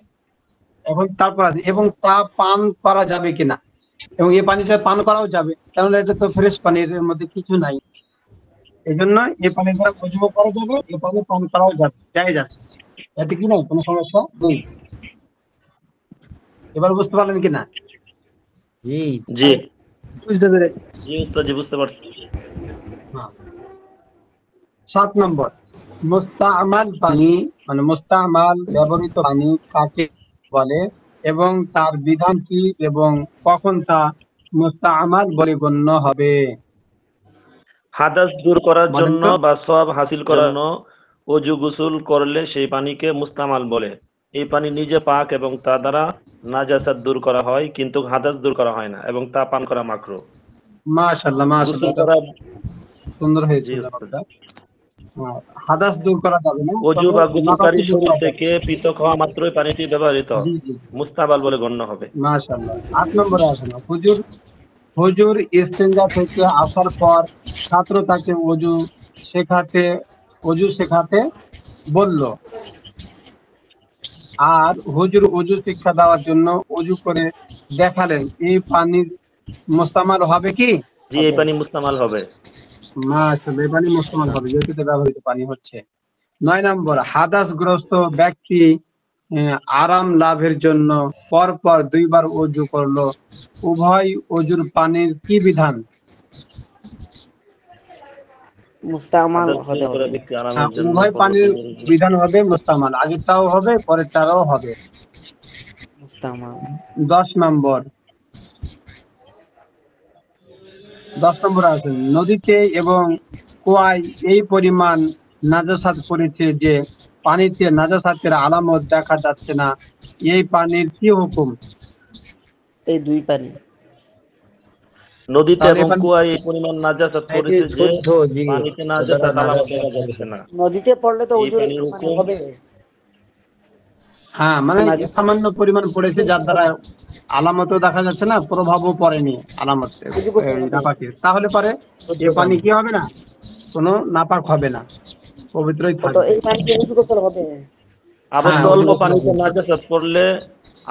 এখন তারপর আছে এবং তা পান করা যাবে কিনা, এবং এই পানিটা পান করাও যাবে, কারণ এটা তো ফ্রেশ পানি, এর মধ্যে কিছু নাই। এই জন্য এই পানি দ্বারা অজু করা যাবে, এই পানি পান করাও যাবে, জায়েজ আছে, এতে কি নাই, কোনো সমস্যা নেই। এবার বুঝতে পারলেন কিনা? জি জি বুঝতে পেরেছি। জি উস্তাদজি বুঝতে পারছি। 7 নম্বর, মুস্তামাল পানি মানে মুস্তামাল ব্যবহৃত পানি কাকে বলে এবং তার বিধান কি এবং কখন তা মুস্তামাল বলে গণ্য হবে? হাদাস দূর করার জন্য বা সওয়াব হাসিল করার জন্য অজু গোসল করলে সেই পানিকে মুস্তামাল বলে। এই পানি নিজে পাক এবং তা দ্বারা নাজাসাত দূর করা হয়, কিন্তু হাদাস দূর করা হয় না, এবং তা পান করা মাকরুহ। মাশাআল্লাহ, গোসল করা সুন্দর হয়েছে। হাদাস দূর করা যাবে না, অজু বা গোসলকারী শরীর থেকে পৃথক হওয়া মাত্রই পানিটি ব্যবহৃত মুস্তামাল বলে গণ্য হবে। মাশাআল্লাহ। 8 নম্বরে আসেন, হুজুর ইস্তেঞ্জা থেকে আসার পর ছাত্র তাকে অজু শেখাতে বলল, আর হুজুর অজু শিক্ষা দেওয়ার জন্য অজু করে দেখালেন, এই পানি মুস্তামাল হবে কি? জি, এই পানি মুস্তামাল হবে। মাশাআল্লাহ, এই পানি মুস্তামাল হবে, যেহেতু এটা ব্যবহৃত পানি হচ্ছে। 9 নম্বর, হাদাসগ্রস্ত ব্যক্তি আরাম লাভের জন্য পরপর 2 বার অজু করলো, উভয় অজুর পানির কি বিধান? মুস্তামাল হতে হবে। উভয় পানির বিধান হবে মুস্তামাল, আগেরটাও হবে পরেরটাও হবে। মুস্তামাল। 10 নম্বর আছে, নদীতে এবং কুয়ায় এই পরিমাণ নাজাসাত করেছে যে পানিতে নাজাসাতের আলামত দেখা যাচ্ছে না, এই পানির কি হুকুম? এই 2 পানি, নদীতে এবং কুয়ায় এই পরিমাণ নাজাসাত করেছে যে পানিতে নাজাসাত আলামত দেখা যাচ্ছে না, নদীতে পড়লে তো এই ওজুর পানির মানে হুকুম হবে। হ্যাঁ, মানে সামান্য পরিমাণ পড়েছে, যার দ্বারা আলামতও দেখা যাচ্ছে না, প্রভাবও পড়েনি আলামত নাপাকের, তাহলে পরে এ পানি কি হবে না, কোনো নাপাক হবে না, পবিত্রই থাকবে। এই পানি কি উযু গোসল হবে? আবদ্ধ অল্প পানিতে নাজাসাত পড়লে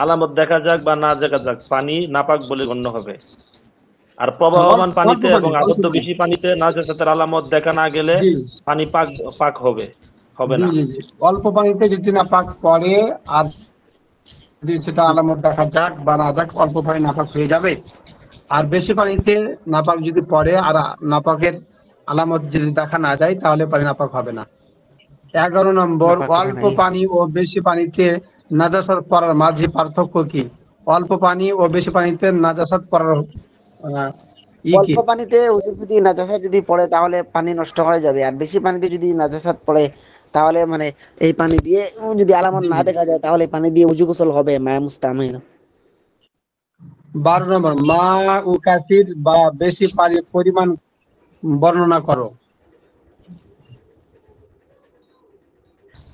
আলামত দেখা যাক বা না দেখা যাক, পানি নাপাক বলে গণ্য হবে। আর প্রবাহমান পানিতে এবং আবদ্ধ বেশি পানিতে নাজাসাতের আলামত দেখা না গেলে পানি পাক হবে না। অল্প পানিতে যদি নাপাক পড়ে আর যদি সেটা আলামত দেখা যাক বা না যাক, অল্প পানি নাপাক হয়ে যাবে। আর বেশি পানিতে নাপাক যদি পড়ে আর নাপাকের আলামত যদি দেখা না যায়, তাহলে পানি নাপাক হবে না। 11 নম্বর, অল্প পানি ও বেশি পানিতে নাজাসাত পড়ার মাঝে পার্থক্য কি? অল্প পানি ও বেশি পানিতে নাজাসাত পড়ার অল্প পানিতে হুজুর যদি নাজাসাত যদি পড়ে তাহলে পানি নষ্ট হয়ে যাবে, আর বেশি পানিতে যদি নাজাসাত পড়ে তাহলে মানে এই পানি দিয়ে যদি আলামত না দেখা যায় তাহলে পানি দিয়ে উযু গোসল হবে মায়ে মুস্তামিল। 12 নম্বর, মা ও কাসির বা বেশি পানির পরিমাণ বর্ণনা করো।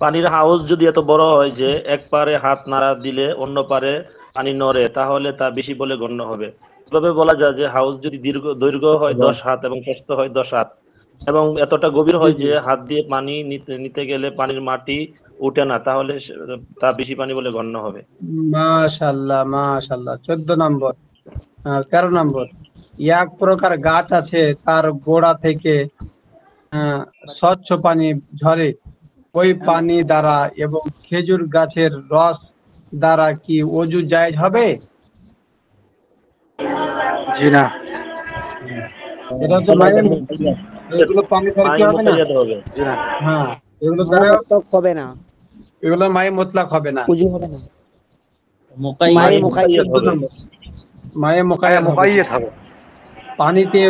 পানির হাউস যদি এত বড় হয় যে এক পারে হাত নাড়া দিলে অন্য পারে পানি নড়ে, তাহলে তা বেশি বলে গণ্য হবে। এভাবে বলা যায় যে হাউস যদি দৈর্ঘ্য হয় 10 হাত এবং প্রস্থ হয় 10 হাত এবং এতটা গভীর হয় যে হাত দিয়ে পানি নিতে গেলে পানির মাটি উঠে না, তাহলে তা বেশি পানি বলে গণ্য হবে। মাশাআল্লাহ মাশাআল্লাহ। 14 নম্বর, 13 নম্বর, এক প্রকার গাছ আছে তার গোড়া থেকে স্বচ্ছ পানি ঝরে, ওই পানি দ্বারা এবং খেজুর গাছের রস দ্বারা কি ওযু জায়েজ হবে? জি না। এটা তো এগুলো পানি দ্বারা কি হবে না? হ্যাঁ, এগুলো দ্বারা হবে না, এগুলো মায়ে মুতলাক হবে না, উযু হবে না, মায়ে মুকাইয়াদ হবে। মায়ে মুকাইয়াদ হবে। পানিতে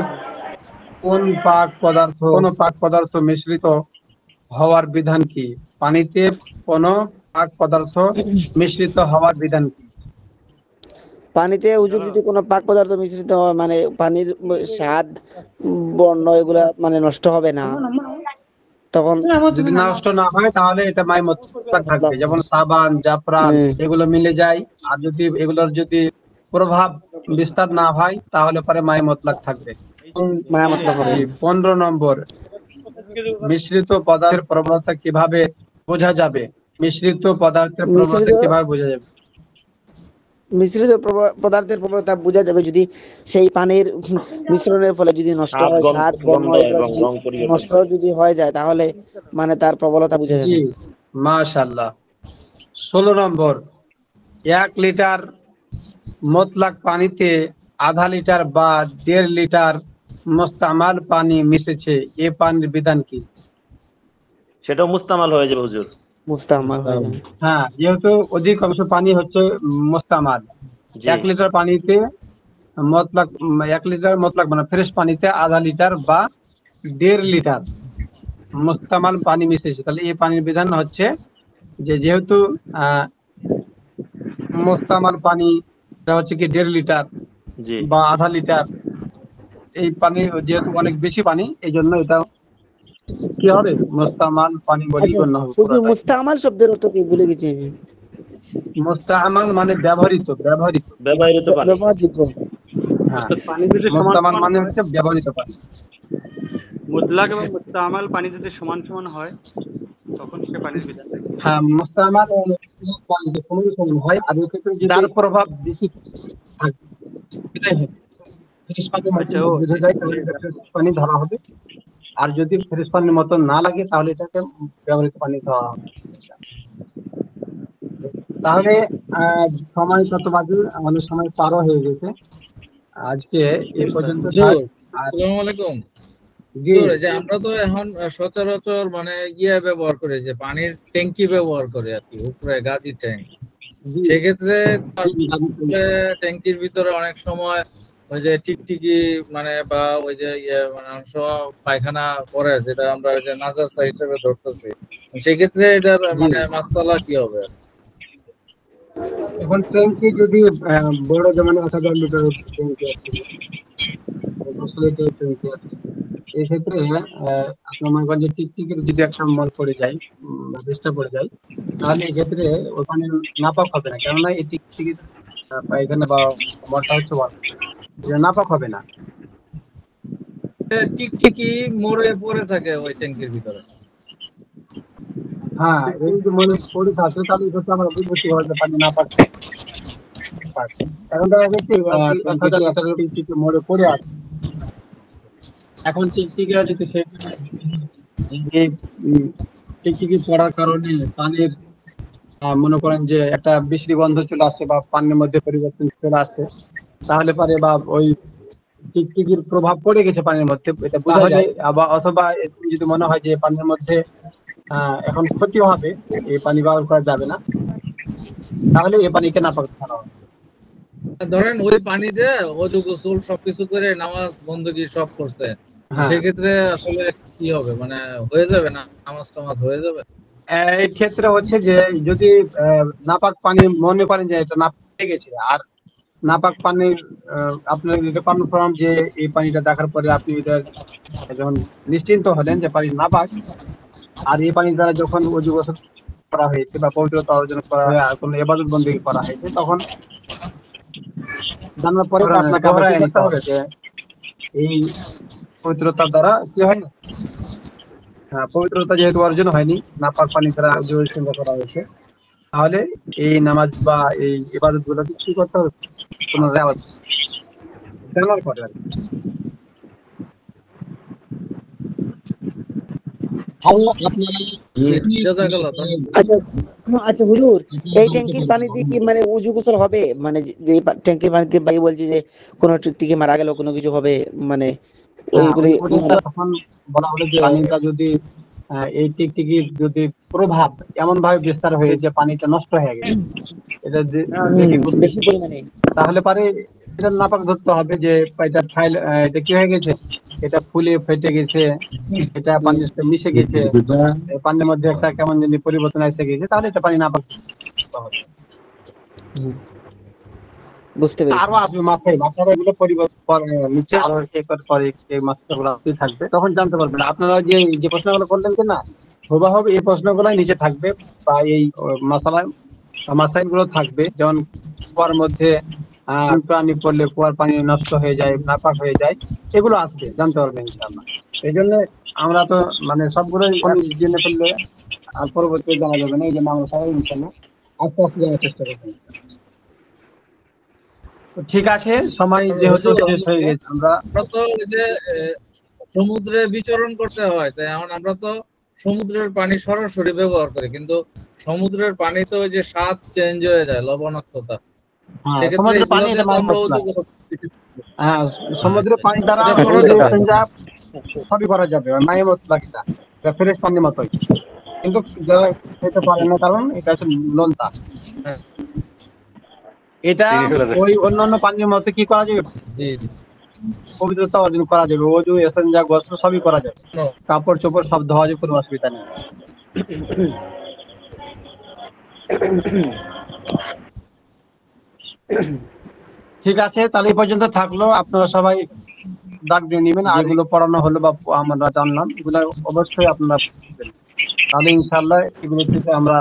কোন পাক পদার্থ মিশ্রিত হওয়ার বিধান কি? পানিতে কোন পাক পদার্থ মিশ্রিত হওয়ার বিধান কি? পানিতে হুজুর যদি কোনো পাক পদার্থ মিশ্রিত হয় মানে পানির স্বাদ বর্ণ এগুলা মানে নষ্ট হবে না, তখন যদি নষ্ট না হয় তাহলে এটা মাই মুতলাক থাকবে। যেমন সাবান, জাফরান এগুলো মিলে যায়, আর যদি এগুলোর যদি প্রভাব বিস্তার না হয় তাহলে পরে মাই মুতলাক থাকবে। 15 নম্বর, মিশ্রিত পদার্থের প্রবণতা কিভাবে বোঝা যাবে? মিশ্রিত পদার্থের প্রবণতা কিভাবে বোঝা যাবে? মিশ্রিত পদার্থের প্রবণতা বোঝা যাবে যদি সেই পানির মিশ্রণের ফলে যদি নষ্ট হয়, স্বাদ বর্ণ নষ্ট যদি হয়ে যায় তাহলে মানে তার প্রবলতা বোঝা যাবে। মাশাআল্লাহ। 16 নম্বর, 1 লিটার মুতলাক পানিতে আধা লিটার বা 1.5 লিটার মুস্তামাল পানি মিশেছে, এই পানির বিধান কি? সেটা মুস্তামাল হয়ে যাবে হুজুর। মুস্তামাল হয়ে যাবে। হ্যাঁ, যেহেতু অধিকাংশ পানি হচ্ছে মুস্তামাল। 1 লিটার পানিতে মুতলাক 1 লিটার মুতলাক মানে ফ্রেশ পানিতে আধা লিটার বা 1.5 লিটার মুস্তামাল পানি মিশেছে, তাহলে এই পানির বিধান হচ্ছে যে যেহেতু মুস্তামাল পানি হচ্ছে কি 1.5 লিটার বা আধা লিটার, এই পানি যেহেতু অনেক বেশি পানি, এই জন্য এটা কি হবে, মুস্তামাল পানি বলে গণ্য হবে। মুস্তামাল শব্দের অর্থ কি ভুলে গেছি। মুস্তামাল মানে ব্যবহৃত পানি। হ্যাঁ, পানি যদি মুস্তামাল মানে হচ্ছে ব্যবহৃত পানি। মুতলাক এবং মুস্তামাল পানি যদি সমান সমান হয় তখন সে পানির বিধান থাকে। হ্যাঁ, মুস্তামাল পানিতে সমান হয়, আর ক্ষেত্রে যার প্রভাব বেশি থাকে এটাই হয়। ফ্রেশ পানির মতো বুঝে যায় তাহলে ফ্রেশ পানি ধরা হবে, আর যদি ফ্রেশ পানির মতো না লাগে তাহলে এটাকে ব্যবহৃত পানি ধরা হবে। তাহলে সময় কত বাজে? আমাদের সময় পারও হয়ে গেছে। আজকে এই পর্যন্ত। আসসালামু আলাইকুম। যে আমরা তো এখন সচরাচর মানে ব্যবহার করি, যে পানির ট্যাঙ্কি ব্যবহার করে আর কি, উপরে গাজি ট্যাঙ্ক। সেক্ষেত্রে ট্যাঙ্কির ভিতরে অনেক সময় ওই যে টিকটিকি মানে বা ওই যে মানে অংশ পায়খানা করে, যেটা আমরা ওই যে নাজাসা হিসেবে ধরতেছি, সেক্ষেত্রে এটার মানে মাসালা কি হবে? এখন ট্যাঙ্কি যদি বড়, যেমন 1000 লিটার ট্যাঙ্কি আছে, প্রচলিত ট্যাঙ্কি আছে। এই ক্ষেত্রে আপনার মনে করেন যে টিকটিকির যদি একটা মল পড়ে যায় বা চেষ্টা পড়ে যায়, তাহলে এই ক্ষেত্রে ওখানে নাপাক হবে না, কেননা এই টিকটিকির পায়খানা বা মলটা হচ্ছে এটা নাপাক হবে না। টিকটিকি মরে পড়ে থাকে ওই ট্যাঙ্কির ভিতরে। হ্যাঁ, এই যে মনে পড়ে থাকে তাহলে এটা আমরা বুঝবো কিভাবে যে পানি নাপাক। এখন দেখা যাচ্ছে টিকটিকি মরে পড়ে আছে। এখন টিকটিকিরা যদি টিকটিকি পড়ার কারণে পানির মনে করেন যে একটা বিশ্রী গন্ধ চলে আসছে বা পানির মধ্যে পরিবর্তন চলে আসছে, তাহলে পারে বা ওই টিকটিকির প্রভাব পড়ে গেছে পানির মধ্যে, এটা বোঝা যায়। আবার অথবা যদি মনে হয় যে পানির মধ্যে এখন ক্ষতি হবে, এই পানি ব্যবহার করা যাবে না, তাহলে এই পানিকে নাপাক ছাড়া হবে। ধরেন ওই পানিতে ওযু গোসল সবকিছু করে নামাজ বন্দী সব করছে, সেক্ষেত্রে আসলে কি হবে, মানে হয়ে যাবে না নামাজ টামাজ হয়ে যাবে? এই ক্ষেত্রে হচ্ছে যে যদি নাপাক পানি মনে করেন যে এটা নাপাক হয়ে গেছে, আর নাপাক পানির আপনার এটা কনফার্ম যে এই পানিটা দেখার পরে আপনি এটা যখন নিশ্চিন্ত হলেন যে পানি নাপাক, আর এই পানি দ্বারা যখন ওযু গোসল করা হয়েছে বা পবিত্রতা অর্জন করা হয় আর কোনো ইবাদত বন্দেগী করা হয়েছে, তখন জানার পরে আপনাকে আবার কি করতে হবে যে এই পবিত্রতার দ্বারা কি হয় না, পবিত্রতা যেহেতু অর্জন হয়নি, নাপাক পানি দ্বারা ওযু গোসল করা হয়েছে, তাহলে এই নামাজ বা এই ইবাদত গুলো কি করতে হবে, পুনরায় আবার জানার পরে আর কি। আচ্ছা আচ্ছা হুজুর, এই ট্যাঙ্কির পানি দিয়ে কি মানে উজু গোসল হবে? মানে যে ট্যাঙ্কির পানিতে ভাই বলছি যে কোনো টিকটিকি মারা গেল কোনো কিছু হবে, মানে ওইগুলি তখন বলা হলো যে পানিটা যদি এই টিকটিকির যদি প্রভাব এমন ভাবে বিস্তার হয়ে যে পানিটা নষ্ট হয়ে গেছে, এটা বেশি পরিমাণে, তাহলে পারে এটা নাপাক ধরতে হবে যে এটা ফাইল, এটা কি হয়ে গেছে, এটা ফুলে ফেটে গেছে, এটা পানির সাথে মিশে গেছে, পানির মধ্যে একটা কেমন জানি পরিবর্তন এসে গেছে, তাহলে এটা পানি নাপাক হবে। বুঝতে পেরেছি। আরো আপনি মাথায় এগুলো পরিবর্তন নিচে আরো পরে এই মাত্রাগুলো থাকবে, তখন জানতে পারবেন। আপনারা যে প্রশ্নগুলো করলেন কি না, হুবহু এই প্রশ্নগুলো নিচে থাকবে বা এই মাসাইল গুলো থাকবে, যেমন কুয়ার মধ্যে প্রাণী পড়লে কুয়ার পানি নষ্ট হয়ে যায়, নাপাক হয়ে যায়, এগুলো আসবে, জানতে পারবেন ইনশাআল্লাহ। এই জন্য আমরা তো মানে সবগুলোই জেনে ফেললে আর পরবর্তী জানা যাবে না, এই জন্য আমরা সবাই ইনশাআল্লাহ আস্তে আস্তে জানার চেষ্টা করবো। ঠিক আছে, সময় যেহেতু শেষ হয়ে গেছে, আমরা তো যে সমুদ্রে বিচরণ করতে হয়, তাই এখন আমরা তো সমুদ্রের পানি সরাসরি ব্যবহার করি, কিন্তু সমুদ্রের পানি তো ওই যে স্বাদ চেঞ্জ হয়ে যায়, লবণাক্ততা, সমুদ্রের পানি সমুদ্রের পানি দ্বারা সবই করা যাবে, মায়ের মতো লাগে না, ফ্রেশ পানির মতোই, কিন্তু যারা খেতে পারে না কারণ এটা হচ্ছে নোনতা। এটা ওই অন্যান্য পানির মতো কি করা যাবে, পবিত্রতা অর্জন করা যাবে, ওযু ইস্তেঞ্জা গোসল সবই করা যাবে, কাপড় চোপড় সব ধোয়া যাবে, কোনো অসুবিধা নেই। ঠিক আছে, তাহলে এই পর্যন্ত থাকলো, আপনারা সবাই ডাক দিয়ে নেবেন, আর এগুলো পড়ানো হলো বা আমরা জানলাম, এগুলো অবশ্যই আপনারা বুঝবেন, তাহলে ইনশাআল্লাহ এগুলো থেকে আমরা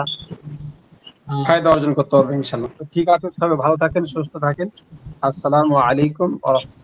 ফায়দা অর্জন করতে পারবো ইনশাআল্লাহ। ঠিক আছে, সবাই ভালো থাকেন, সুস্থ থাকেন। আসসালামু আলাইকুম ওয়া রাহমাতুল্লাহ।